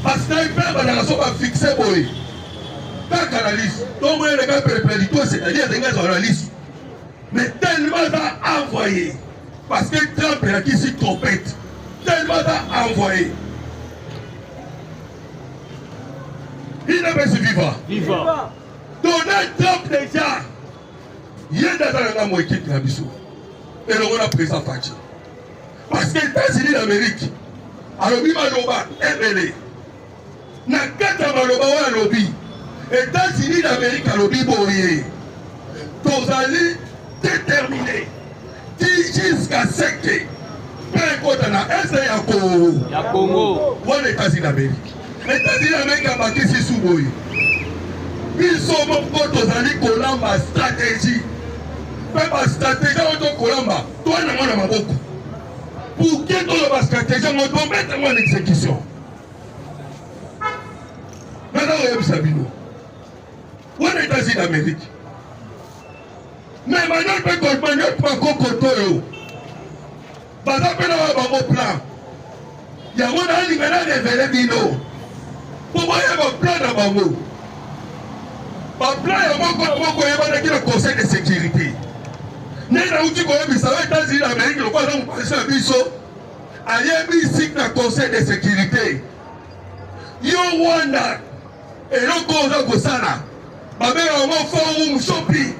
Parce que la personne va fixer pour lui. Quand la liste, donc les gars c'est-à-dire les gars sur la liste. Mais tellement d'à envoyé. Parce que Trump est qui s'y trompette. Tellement d'à envoyé. Il n'est pas vivant. Vivant. Donald Trump déjà. Il est dans la équipe de Bissou. Et le a pris sa partie. Parce que les États-Unis d'Amérique, à l'objet Maloba, MLA. Na kata Maloba à l'objet. États-Unis d'Amérique à l'objet Boyer. Tozali déterminé. Jusqu'à ce que. Peu importe na est ya Congo. Ou les États-Unis d'Amérique. Les États-Unis d'Amérique a battu si sous Boyer. Ils sont même quand Tozali Kolamba stratégie. Même la stratégie de Kolamba. Toi, on a beaucoup. Pour que dans la stratégie, on doit mettre en exécution. Maintenant, on est Sabino. Où est les États-Unis d'Amérique? Mais maintenant, on peut comprendre pas Kokoto. Parce qu'on peut avoir un plan. Il y a un qui a révélé Bino. Pour moi, il y a un plan dans le plan, il y moko yebandaki na conseil de sécurité nde nauti koyebisa o États-Unis d'Amérique lokola na mopanzi na biso ayebisi na conseil de sécurité yo Rwanda eloko oza kosala babengaka ngo forum shopping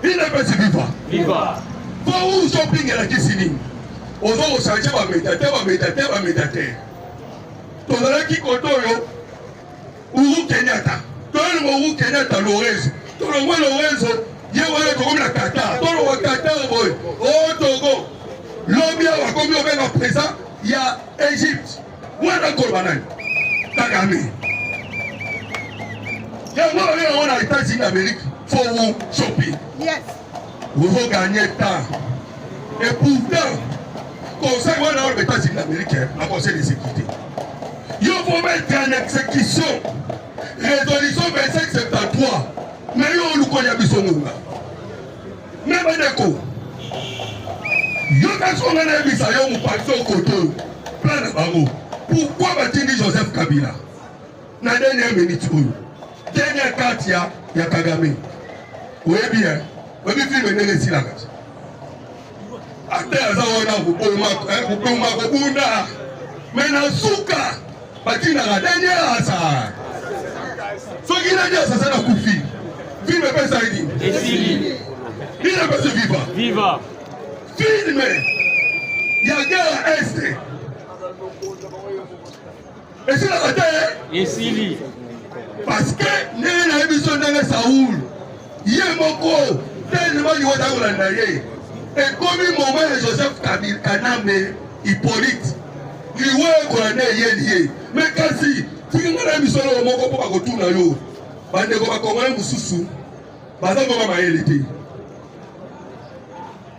inepesi viva forum shopping elakisi nini oza kochange bamediateur tozalaki koto oyo Uhuru Kenyatta tolongo Uhuru Kenyatta Lorenzo tolongo Lorenzo ye wana tokomi na Qatar tolongo Qatar boye o Togo lobi awa komi obenga président ya Égypte wana koloba nani Kagame yango babenga wana États-Unis d'Amérique forum shopping vous gagnez temps et pourtant conseil wana wana États-Unis d'Amérique na conseil de sécurité il faut mettre en exécution résolution 2573 mais il faut que nous soyons même d'accord yo kaso ngana bisa yo mupatso koto plan na bango pourquoi batindi Joseph Kabila na dernière minute dernière carte ya Kagame oui bien obi film nene silaka ate azaona kupoma kubunda mena suka batina la dernière asa soki na dia sasa na kufi film pesa hidi esili ina pesa viva film ya guerre est esili ate esili parce que nena ebiso ndanga Saoul ye moko tellement yo dakolanda ye ekomi moment ya Joseph Kabila Kaname Hippolyte liwe kolanda ye mais kasi tinga na bisolo moko po bakotuna yo bandeko bakongole mususu baza ngoma mayele te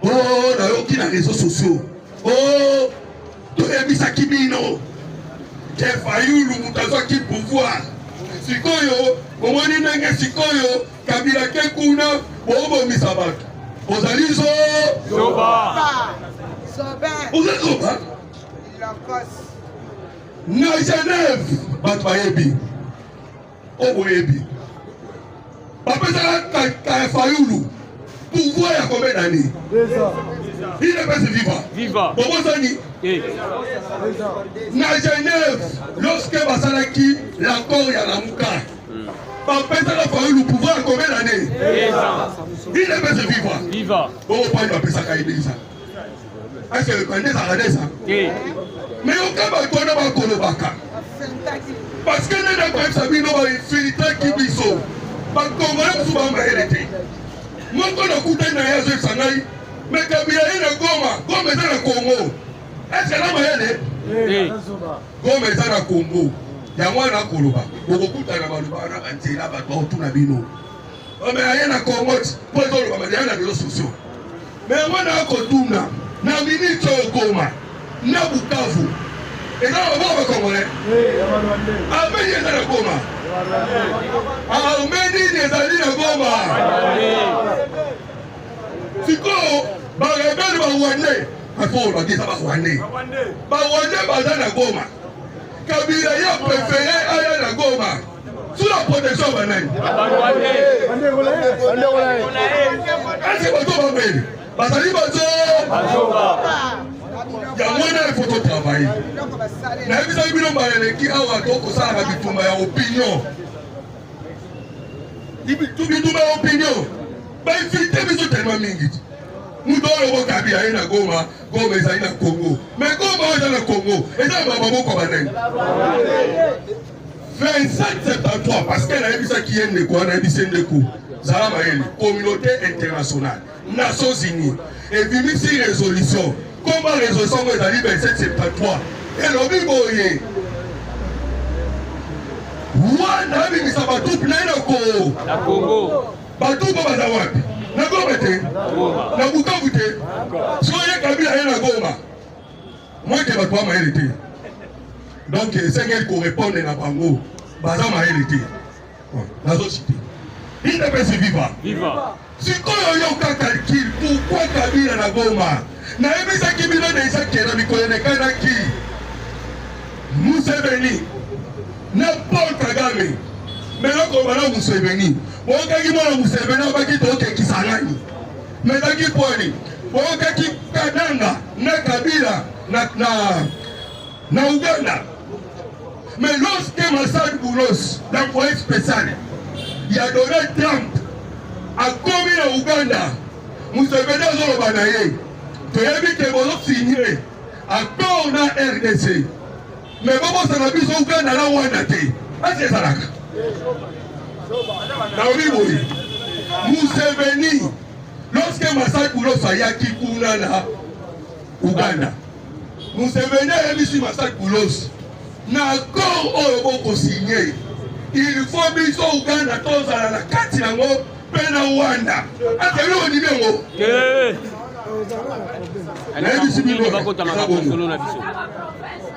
oh na yo kina réseaux sociaux oh toyebisaki bino ke Fayulu mutazwaki pouvoir sikoyo omoni ndenge sikoyo Kabila ke kuna boobomisa bato ozali zoba na Genève bato bayebi oboyebi bapesaka ka Fayulu pouvoir ya combien d'années il est pas viva bobosani na Genève lorsque basalaki l'accord ya Lamuka bapesaka Fayulu pouvoir ya combien d'années il est pas viva bopani bapesaka Elisa est-ce que quand ezaka desa mais oka bato wana bakolobaka parce que nena koyebisa bino bainfiltraki biso bakongole mosusu bamayele te moko nakutani na ye azoyebisa ngai me Kabila ye na Goma eza na Congo est-ce que na mayele Goma eza na Congo yango wana koloba okokutana baloba wana banzela bato baotuna bino me aye na Congo po ezoloba madeya na réseaux sociaux me yango na akotuna na minute oyo Goma na Bukavu eza na baboko bakongole ameni eza na Goma ameni ezali na Goma sikoyo barebele barwande afo bakisa barwande baza na Goma Kabila ya préféré aya na Goma sous la protection banani est-ce bato bameli bazali bato yango wana il faut travailler nayebisaki bino bayeleki awa tokosalaka bitumba ya opinion bitumba ya opinion bainfiltre biso tellement mingi mutu oyo ko Kabila ye na Goma ezali na Congo mais Goma oyo eza na Congo eza na bamaboko banani 2773 parce que nayebisaki ye ndeko wana nayebisi ndeko zala mayele communauté internationale Nations Unies ebimisi résolution komba résolution ngo ezali 2773 elobi boye wana abimisa batupe naye na Congo batupe baza wapi na Goma te na Bukavu te soye Kabila ye na Goma moke bato ba mayele te donc esengeli korépondre na bango baza mayele te nazocite indepesi viva sikoyo yoka calcul pourquoi Kabila na Goma nayebisaki bino deja kena mikolo elekanaki Museveni na Paul Kagame Maintenant, comme on a Museveni, on a dit que Museveni a dit que Kisangani. Maintenant, qui point on a dit Kananga, na Kabila, na Uganda. Mais lorsque Massad Boulos, l'envoyé spécial, il a donné Trump à commis à Uganda, Museveni a dit Banaye, tu as vu que vous signé accord na RDC. Mais comment ça n'a plus au Uganda là où on a été? C'est ça là. Museveni, lorsque Massad Boulos a yaki kuna na Uganda, Museveni a mis Massad Boulos. Na accord oyo signé. Il faut biso Uganda tozala na kati yango pe na Rwanda. Ateli o ni bengo.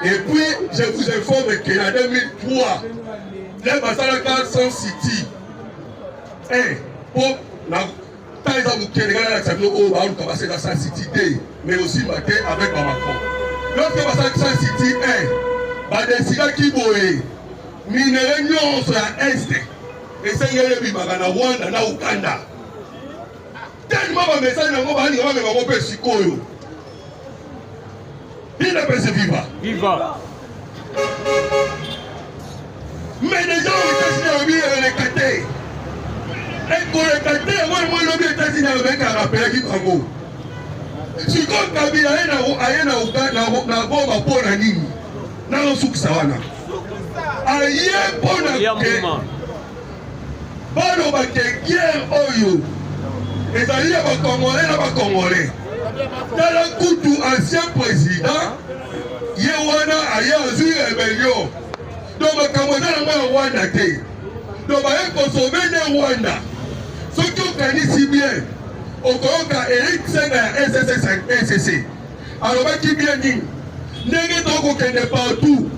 Et puis je vous informe que en 2003 les Basalaka Sun City pour la taille de Mukele la Sabino au Baou Kabase dans Sun City Day, mais aussi matin avec Bamako. Lorsque Basalaka Sun City badesika kiboye minere nyonso ya este esengeli ebimaka na Rwanda na Uganda tellement bamesani yango baninga bamema ngo mpe sikoyo ina pese viva mais déjà États-Unis alobi eleka te ekoleka te yango emo elobi États-Unis alobeka arapelaki bango sikoyo Kabila aye na bomba mpo na nini na sukisa wana aye mpona ke baloba ke guerre oyo ezali ya bakongolais na bakongolais tala kutu ancien président ye wana aye azwi rébellion donc makambo eza nango ya Rwanda te donc baye kosome ne Rwanda soki okanisi bien okoyoka Eric Senga ya SSC alobaki bien nini ndenge tokokende partout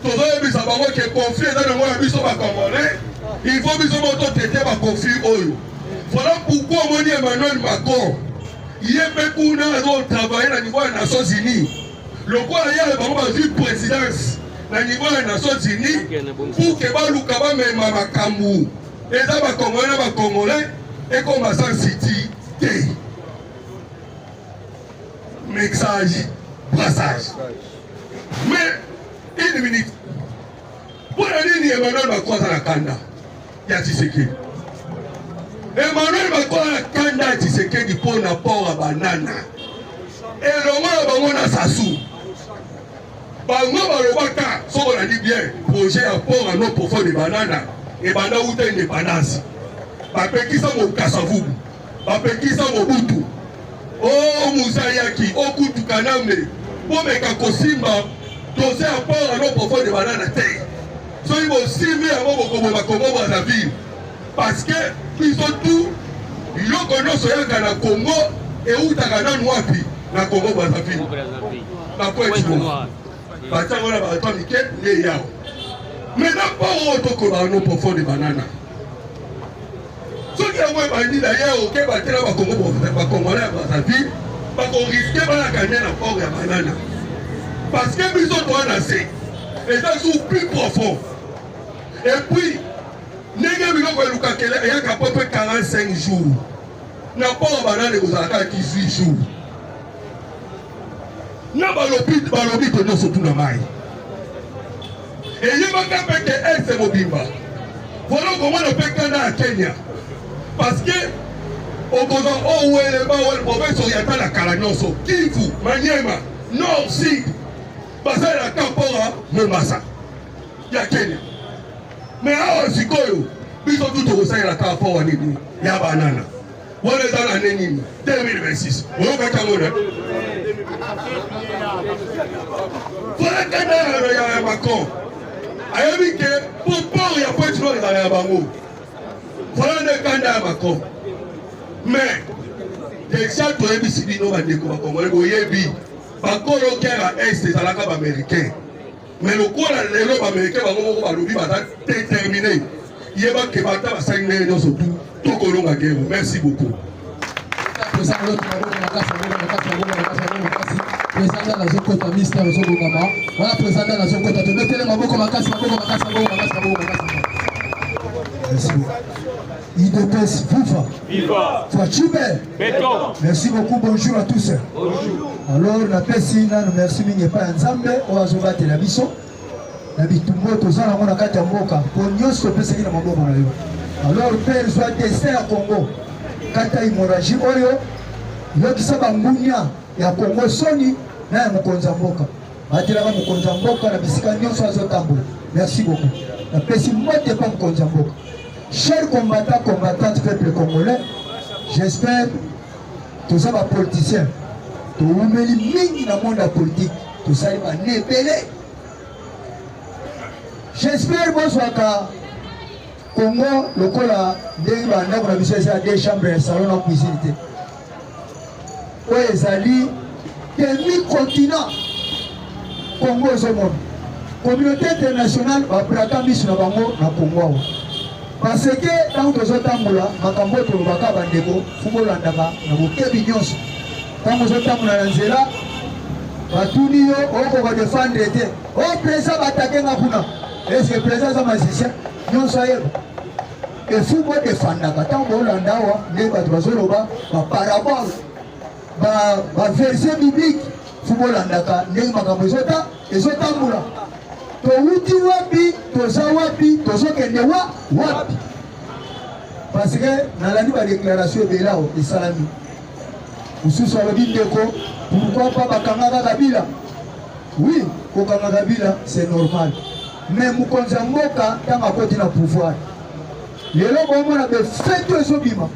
tozoyebisa bango ke conflit eza nango ya biso bakongolais il faut biso moto traite baconflit oyo. Voilà pourquoi omoni Emmanuel Macron ye mpe kuna azotravaille na niveau ya Nations Unies lokola ye bango bazwi présidence na niveau ya Nations Unies pour ke baluka bamema makambo eza bakongolais na bakongolais ekoma Sun City te mixage brassage. Mais une minute. Pour la ligne Emmanuel Macron à la Kanda, il y a Tshisekedi. Emmanuel Macron à la Kanda, Tshisekedi pour la port à banana. Et le roi à Sassou. Bango Balobaka, ça on a dit bien, projet à port à nos profonds de banana. Et Banda ou t'es indépendance. Bapeki sa mo Kasavu. Bapeki sa mo Butu. Oh Mousayaki, oh Kutu Kaname. Pour me Kakosimba. Dossier à port à nos profonds de banane terre. So ils vont signer à mon Congo Brazzaville. Parce que ils ont tout. Ils ont connu ce Yanga Congo et où Tagana Nouapi, na Congo Brazzaville. La pointe du monde. Parce que voilà, bah, toi, Mikel, les yao. Mais n'importe où qu'on a nos profonds de banane. Ceux qui ont dit d'ailleurs, ok, bah, t'es là, bah, Congo Brazzaville, bah, qu'on risquait pas la gagner la port de banane. Parce que nous sommes nassés, et ça sont plus profond. Et puis, nous avons 45 jours. Nous n'avons pas 18 jours. Nous avons l'hôpital surtout dans maille. Et nous avons fait un Mobimba. Voilà comment on peut Canada à Kenya. Parce que, au Gozo, où est le province orientale à Kalanyoso, Kivu, Maniema, Nord, Sud. Parce que la Kampora, Mombasa, il y a Kenya. Mais à Sikoyo, ils ont tout au sein de la Kampora, il y a banana. On est dans l'année 2026. On est dans l'année 2026. Voilà qu'il y a un Macron. Il y a que pour pas il y a pas de choses dans les bango. Voilà le candidat Macron. Mais déjà tu as décidé de nous dire comment on est bakolo kera est ezalaka baaméricain mais lokola lelo baaméricain bango moko balobi baza déterminé yebake bata basangi ndenge nyonso tu tokolonga guerre. Merci beaucoup. Président nazokota ministère ozobongama wana président nazokota tometele maboko makasi maboko makasi maboko makasi maboko makasi. Merci beaucoup. IDPS, viva. Viva. Fachube. Béton. Merci beaucoup, bonjour à tous. Bonjour. Alors, la personne, merci mingi pa nzambe, oazoba te la biso. Na bitumbo tozana mona kati ya mboka, po nyonso pesaki na maboko na yo. Alors, Père, soit destin ya Congo. Kata hémorragie oyo, yokisa bangunia ya Congo soni na ya mokonza mboka. Batelaka mokonza mboka na bisika nyonso azotambola. Merci beaucoup. Na pesi mote pa mokonza mboka. Chers combattants, combattantes, peuple congolais, j'espère que tous les politiciens, tous les mingi dans le monde politique, tout ça va nebelé. J'espère que vous Congo, le Cola, des chambres et salons en cuisine. Oui, les alliés, demi-continent, Congo au monde. Communauté internationale va prendre sur le Congo. Parce que tant que nous sommes là, makambo to baka bandeko fubolandaka na bokebi nyonso. Tant que nous sommes là nzela batuni yo oko ba défendre te. O président batake ngakuna. Est-ce que président za magicien nyonso ayeba? Et fubo défendaka tant que Hollanda wa ne ba bazoloba ba parabole ba verset biblique fubolandaka ne makambo ezota ezotambula. Touti wapi, toza wapi, tozo kende wapi. Parce que dans la nouvelle déclaration de Belao et Salami, vous souvenez de Deko, pourquoi pas Bakanga Kabila? Oui, Kokanga Kabila, c'est normal. Mais Moukonza Mboka, tant à côté de pouvoir. Les gens ont fait tout ce bima.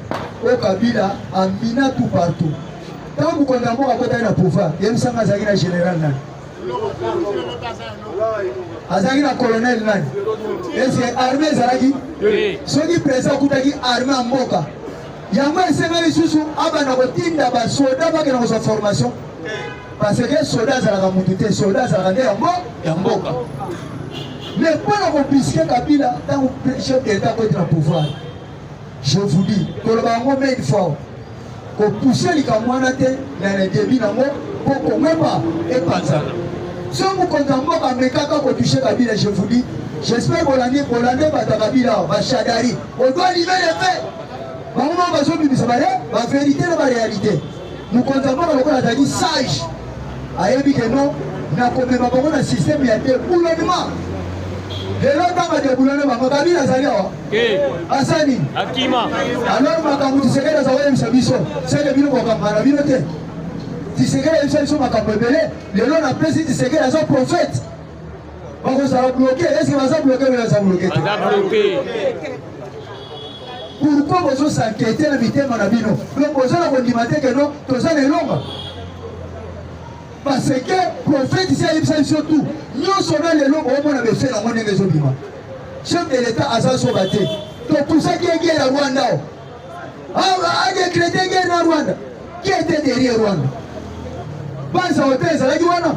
Au Kabila, a mina tout partout. Tant Moukonza Mboka à côté de pouvoir, il y a un général. Azaki na colonel nani? Est-ce que armée zalaki? Oui. Soki président kutaki armée en mboka. Yango esenga lisusu abana kotinda ba soldat ba kena sa formation. Parce que soldat zalaka mutu te, soldat zalaka nde ya mboka. Mais pour la confisquer Kabila tant que chef d'État peut être en pouvoir. Je vous dis, koloba ngo mais une fois ko pousser likamwana te na le début nango pour qu'on même pas et panzana. Si vous comptez pour toucher Kabila, je vous dis, j'espère que l'année va Kabila, va Chadari. On doit livrer les faits. La vérité et la réalité. Nous comptons pour la dit sage. Ayebi que non, n'a comme pas un système il y a des boulonnements. Et l'autre temps, il y a des boulonnements. Kabila Zalia. Asani. Akima. Alors, ma camoufle, c'est que les c'est que nous avons Tshisekedi a dit que les gens ont appelé Tshisekedi as un prophète. Ça va bloquer. Est-ce que ça va bloquer ou ça va bloquer? Ça va bloquer. Pourquoi vous s'inquiétez de l'invité Manabino? Donc vous avez dit que non, tout ça est long. Parce que le prophète ici a dit surtout, nous sommes les longs, on avait fait la monnaie des obiments. Chef de l'État a sauvaté. Donc tout ça qui est guerre à Rwanda. Ah, décrété guerre à Rwanda. Qui était derrière Rwanda? Banza hôtel ezalaki wana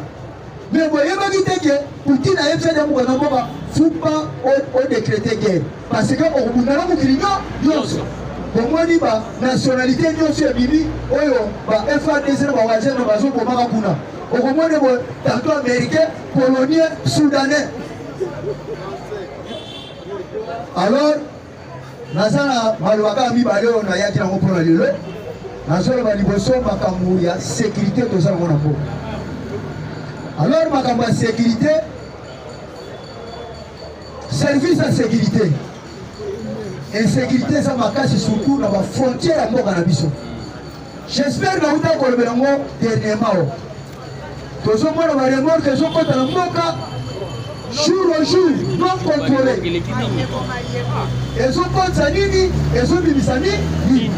mais boyebaki te ke Poutine ayebisaki ya mokanda mboka faut pas odécréter guerre parce que okobundana mokili nyonso bomoni banationalité nyonso ebimi oyo FARDC na bawazeno bazobomaka kuna okomoni bo tantôt américain polonien soudanais. Alors naza na malobaka ya mibale oyo nayaki nango mpona lelo nazoloba liboso makambo ya sécurité tozala ngo na mboka. Alors makambo ya sécurité, service à sécurité, insécurité ça makasi surtout na ba frontière ya mboka na biso. J'espère na uta kolobela ngo dernièrement tozomona ba remorque ezokota na mboka jour au jour non contrôlé. Ezokota nini ezobimisa nini.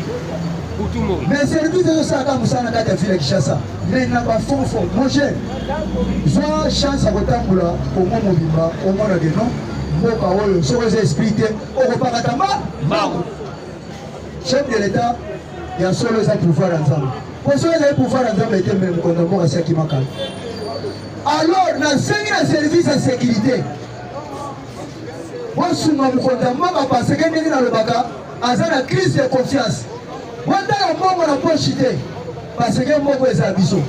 Mais service de ça comme ça na kati ya ville Kinshasa mais na ba fond mon cher soit chance à kotambola au moment mobimba au moment de non mboka oyo soko za expliquer okopaka tamba bango chef de l'État ya solo za pouvoir ensemble pour solo za pouvoir ensemble était même quand on va qui makala. Alors na sengi na service de sécurité bon suma mukonda maka parce que ndenge na lobaka azana crise de confiance. Wanda la mbongo na pochite parce que mbongo eza biso.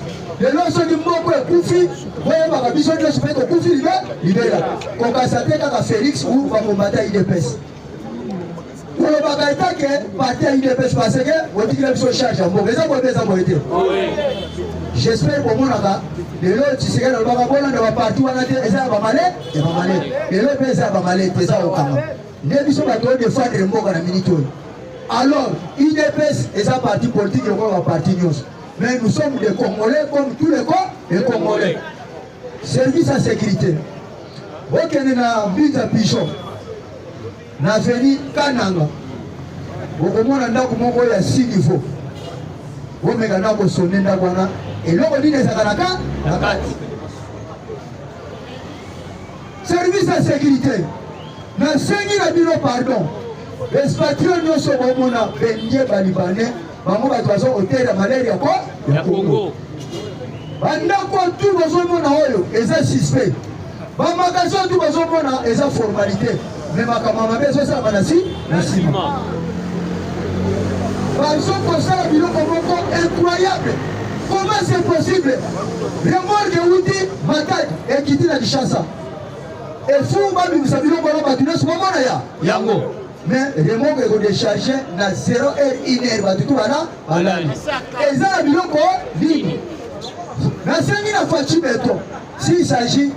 Lelo soki mbongo ekufi, oyo baka biso nyonso pe kokufi libela. Kokasa te kaka Félix ou bakombata IDPS. kolobaka etake parti ya UDPS parce que otikila biso charge ya mboka eza boye eza boye te. J'espère komonaka lelo Tshisekedi alobaka bolanda baparti wana te eza ya bamale lelo mpe eza ya bamale te eza kokanga nde biso bato oyo defendre mboka na minute oyo. Alors UDPS eza parti politique lokola baparti nyonso, mais nous sommes des Congolais comme tous les Congolais. Service à sécurité okende na Bita Pichon na avenue Kananga okomona ndako moko ya 6 niveau omeka ndako sonne ndako wana eloko nini ezaka na kati. Service à sécurité nasengi na bino pardon espatrio nyonso bomona benye balibane bango bato bazo hotel ya malaria ya Congo bandako tu bazomona oyo eza suspect bamagasin tu bazomona eza formalité mais makambo mabe ezosalama na nsima bazokosala biloko moko incroyable. Comment c'est possible? Remorque outi matadi ekiti na Kinshasa efu babimisa biloko wana bato nyonso bomona yango mais remorque ekodecharge na 0h1h bato tu bana balali eza na biloko nini. Nasengi na faci beton s'il s'agit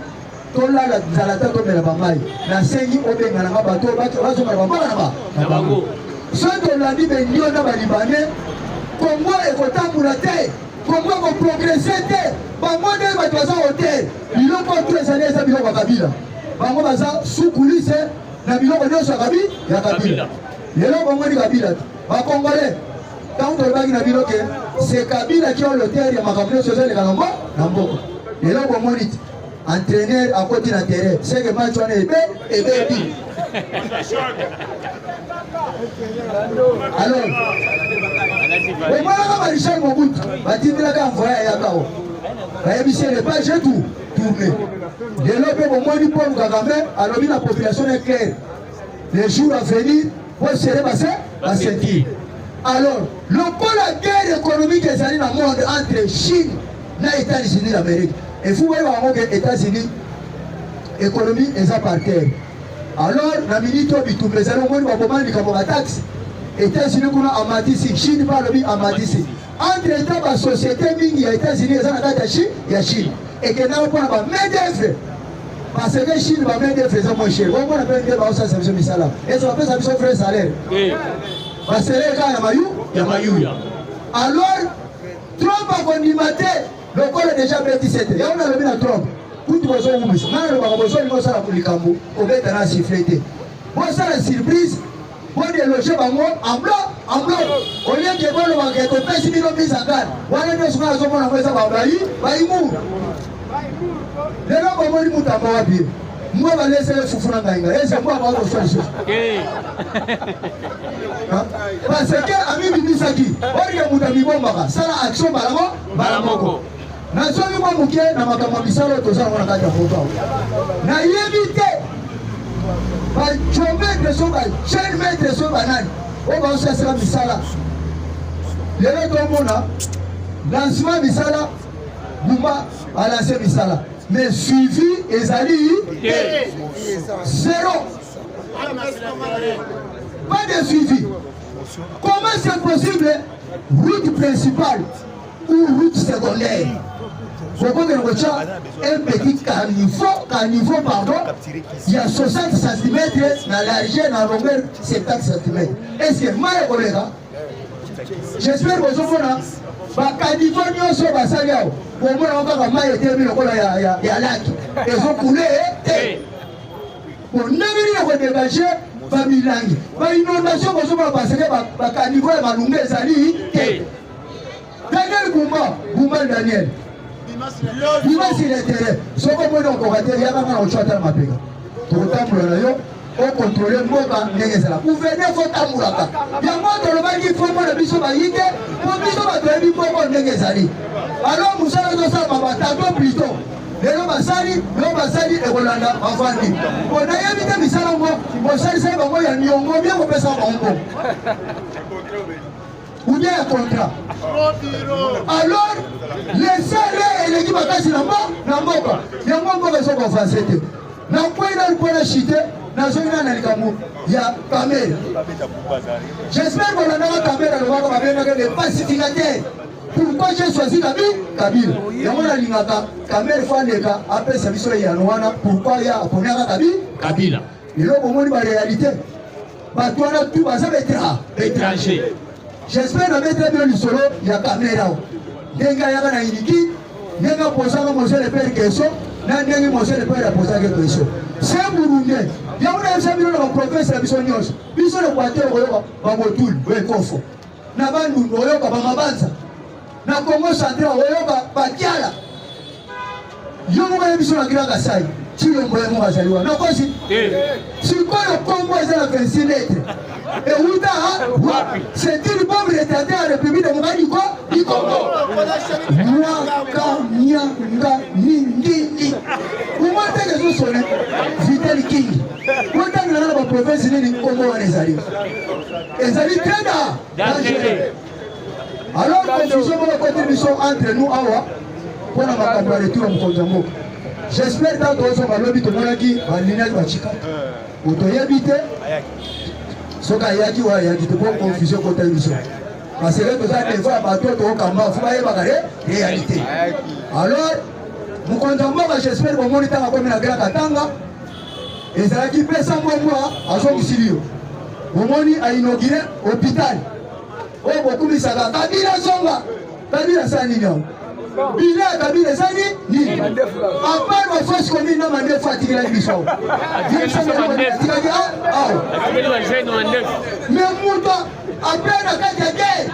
tolala nzalata tomela bamai nasengi obengananga bato bazomala bambala na bango so tolandi bendio na balibane Congo ekotambola te, Congo ekoprogresse te, bango nde bato baza hotel biloko tu ezali eza biloko ya Kabila bango baza sous coulisse na biloko nyonso ya Kabila lelo bomoni Kabila te bakongolais tant tolobaki na bino ke c'est Kabila qui a l'hôtel ya makambo nyonso ezaleka na mboka lelo bomoni te entraîneur akoti na terrain c'est que match wana ebebi alors omonaka Richard Mobutu batindelaka envoya yakao bayebisi le page tout tourné lelo mpe bomoni Paul Kagame alobi na population est claire les jours à venir po sere basentir. Alors lokola guerre économique ezali na monde entre Chine na États-Unis d'Amérique et vous voyez bango ke États-Unis économie eza par terre. Alors na minute oyo bitumba ezali omoni babomani likambo bataxe États-Unis kuna amatisi Chine mpe alobi amatisi entre temps basociété mingi ya États-Unis eza na kati ya Chine ekendaka mpona bamain d'œuvre parce que Chine bamain d'œuvre eza moins cher omona mpe nde baosalisa biso misala eza bapesa biso vrai salaire basalaire kaka ya mayuya. Alors Trump akondima te lokola déjà betisete yango nalobi na Trump kutu bozongumisa nana lobaka bozolinga osala likambo obeta na siffle te bosala surprise bodeloge bango en bloc olie ke bolobaka topesi bino mise en garde wana nde soka azomona ngo eza baimur lelo bomoni mutamba wapi mwa balesele fufu na ngai nga ese mwa bakosala lisusu parce que ami bimisaki orike mutu amibombaka sala action mbala moko nazongi mwa moke na makambo ya misala oyo tozala ngo na kati ya foto awo nayebi te bageometre so bachene metre so banani oyo baosasela misala lelo tomona lancement misala Bumba alanse misala mais suivi ezali zéro pas de suivi. Comment c'est possible? Route principale ou route secondaire un petit caniveau pardon, il y a 60 cm dans la largeur, dans la longueur 70 cm. Est-ce que mal collègue? J'espère que vous avez bakaniveau nyonso basali awo bomona kaka mai etemi lokola ya laki ezokoule te ndenge nini kodégage bamilangi bainondation bozomona parce que bakaniveau ya malunga ezali te. Daniel Bumba Daniel Dimanche il est terrain. Ce que moi donc on va dire, il y a pas mal de choses à m'appeler. Tout le temps pour le rayon, on contrôle moi quand n'engagez-la. Vous venez faut tamouraka. Il y a moi dans le bail qui faut moi le biso baïke, pour biso baïke pour moi n'engagez-la. Alors nous allons ça ma bataille plutôt. Lelo basali et Rolanda avandi. On a évité misala ngo, basali ça bango ya nyongo bien ko pesa bango. Ou bien un contrat. Alors, laissez-les et l'équipe à casser la mort, la mort. Il y a moins de raisons qu'on fasse. N'a pas eu le point de chiter, nazonga na likambo ya Kamera. J'espère qu'on a la caméra le pacificateur. Pourquoi j'ai choisi Kabila? Yamona lingaka Kamera fandeka après sa mission ya Noana. Pourquoi il y a Ponaka Kabila? Et là au moins la réalité. Batouana tout va étranger. J'espère que mettre bien le solo ya Kamera. Denga yaka na iniki, denga posanga monsieur le père question, na denga monsieur le père posa question. C'est Burundais. Yamona yasa bino na province la mission nyos. Biso le Équateur oyoka ba motul, we kofo. Na bandu oyoka ba mabanza. Na Congo central oyoka ba kiala. Yomo ba biso na kila kasai. Chilo mboye mo bazaliwa. Na kosi. Sikoyo Congo ezala 26 lettres. Et Outa, c'est une bombe retardée à la République démocratique du Congo. Mwaka nyanga ningili. Comment est-ce que vous sonnez Vitel King. Quand on a la province du Congo, on les arrive. Les arrivent très dangereux. Alors, confusion pour la contribution entre nous, Awa, pour la campagne de retour au Congo. J'espère que dans le lobby de Monaki, à l'Inel Bachika, vous devez habiter. Soka yaki wa yaki te pour confusion côté émission. Parce que tout ça des fois bateau to kamba faut pas y bagarrer réalité. Alors nous comptons j'espère que mon état comme la grande Katanga et ça qui peut sans moi à son silio. Momoni a inauguré hôpital. Oh beaucoup de ça Kabila Zonga. Kabila Sanignon. Bila Kabila Sani ni. À part ma force commune na mande fatigué la mission. Mais Mouta, après la carte de guerre,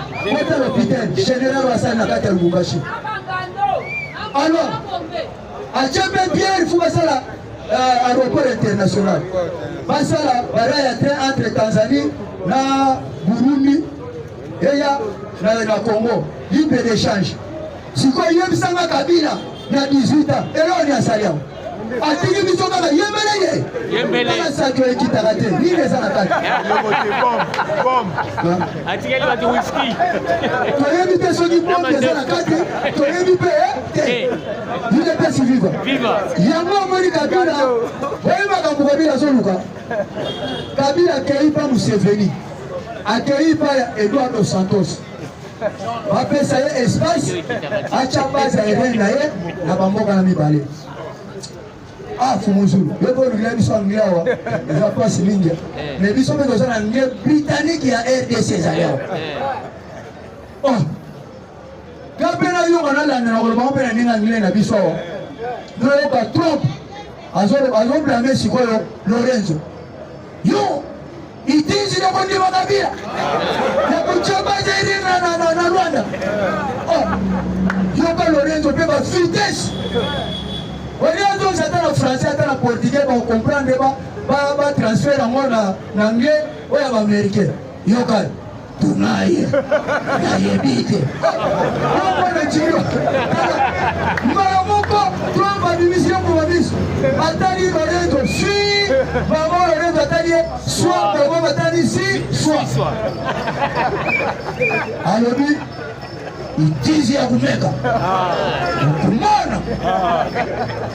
l'hôpital, général Hassan na carte de Lubumbashi. Alors, à Tchèpe Pierre, il faut passer à l'aéroport international. Passer la train entre Tanzanie, na Burundi, et na Congo, libre d'échange. Si quoi il y a un Kabila, il y a 18 ans, et là on est à Saliam. Atigi biso kaka yembele kaka saki ekita kate nini eza na kati atikeli bati whisky toyebi te soki bombe eza na kati toyebi mpe te udps viva yango omoni Kabila oyebaka mpo Kabila azoluka Kabila akei mpa Museveni akei mpa Edouard dos Santos bapesa ye espace atya base aérien na ye na bamboka na mibale. Ah, Fumuzulu, le bon anglais, ils sont anglais, ils n'ont pas si ligne. Mais ils sont dans un anglais britannique et à RDC. Oh, quand on a la anglais, na biso. Nous avons pas trop. Azon blâmé si quoi Lorenzo. Yo, il dit il a vendu ma Kabila. La Kuchaba na Rwanda. Oh, yo pas Lorenzo peut pas vitesse. On est dans le français, dans le portugais, on comprend pas transfert en anglais ou en américain. Yokai, tunaye, nayebite. On est tiré. Malamoko, toi, ma mission pour ma mission. Atali Lorenzo, si, maman Lorenzo Atali, soit, maman Atali, si, soit. Alors, il disait à Goumeka.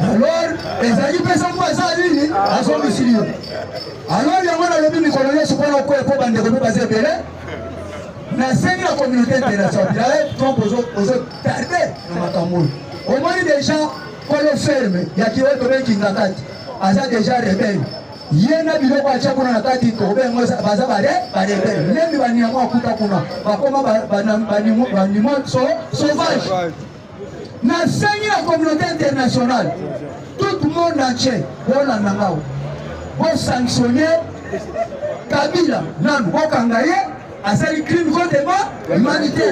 Alors, les amis personnes pas ça ligne à son domicile. Alors, il y a un lobby de colonial sur le coin pour bande de baser belé. Na scène la communauté internationale, il y a trop aux autres tardés dans ma camoule. Au moins déjà qu'on le ferme, il y a qui va tomber qui n'a pas. Asa déjà rebelle. Yena biloko acha kuna na kati to be ngoza baza bare nembi banyama kuta kuna bakoma banimo sauvage na sengi la communauté internationale tout le monde entier bona nangao bo sanctionner Kabila nan bokangaye asali crime contre l'humanité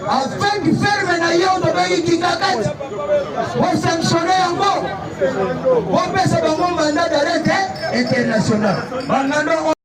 afin de faire na yo to be kingakati bo sanctionner encore on peut se bango mandat d'arrêt international.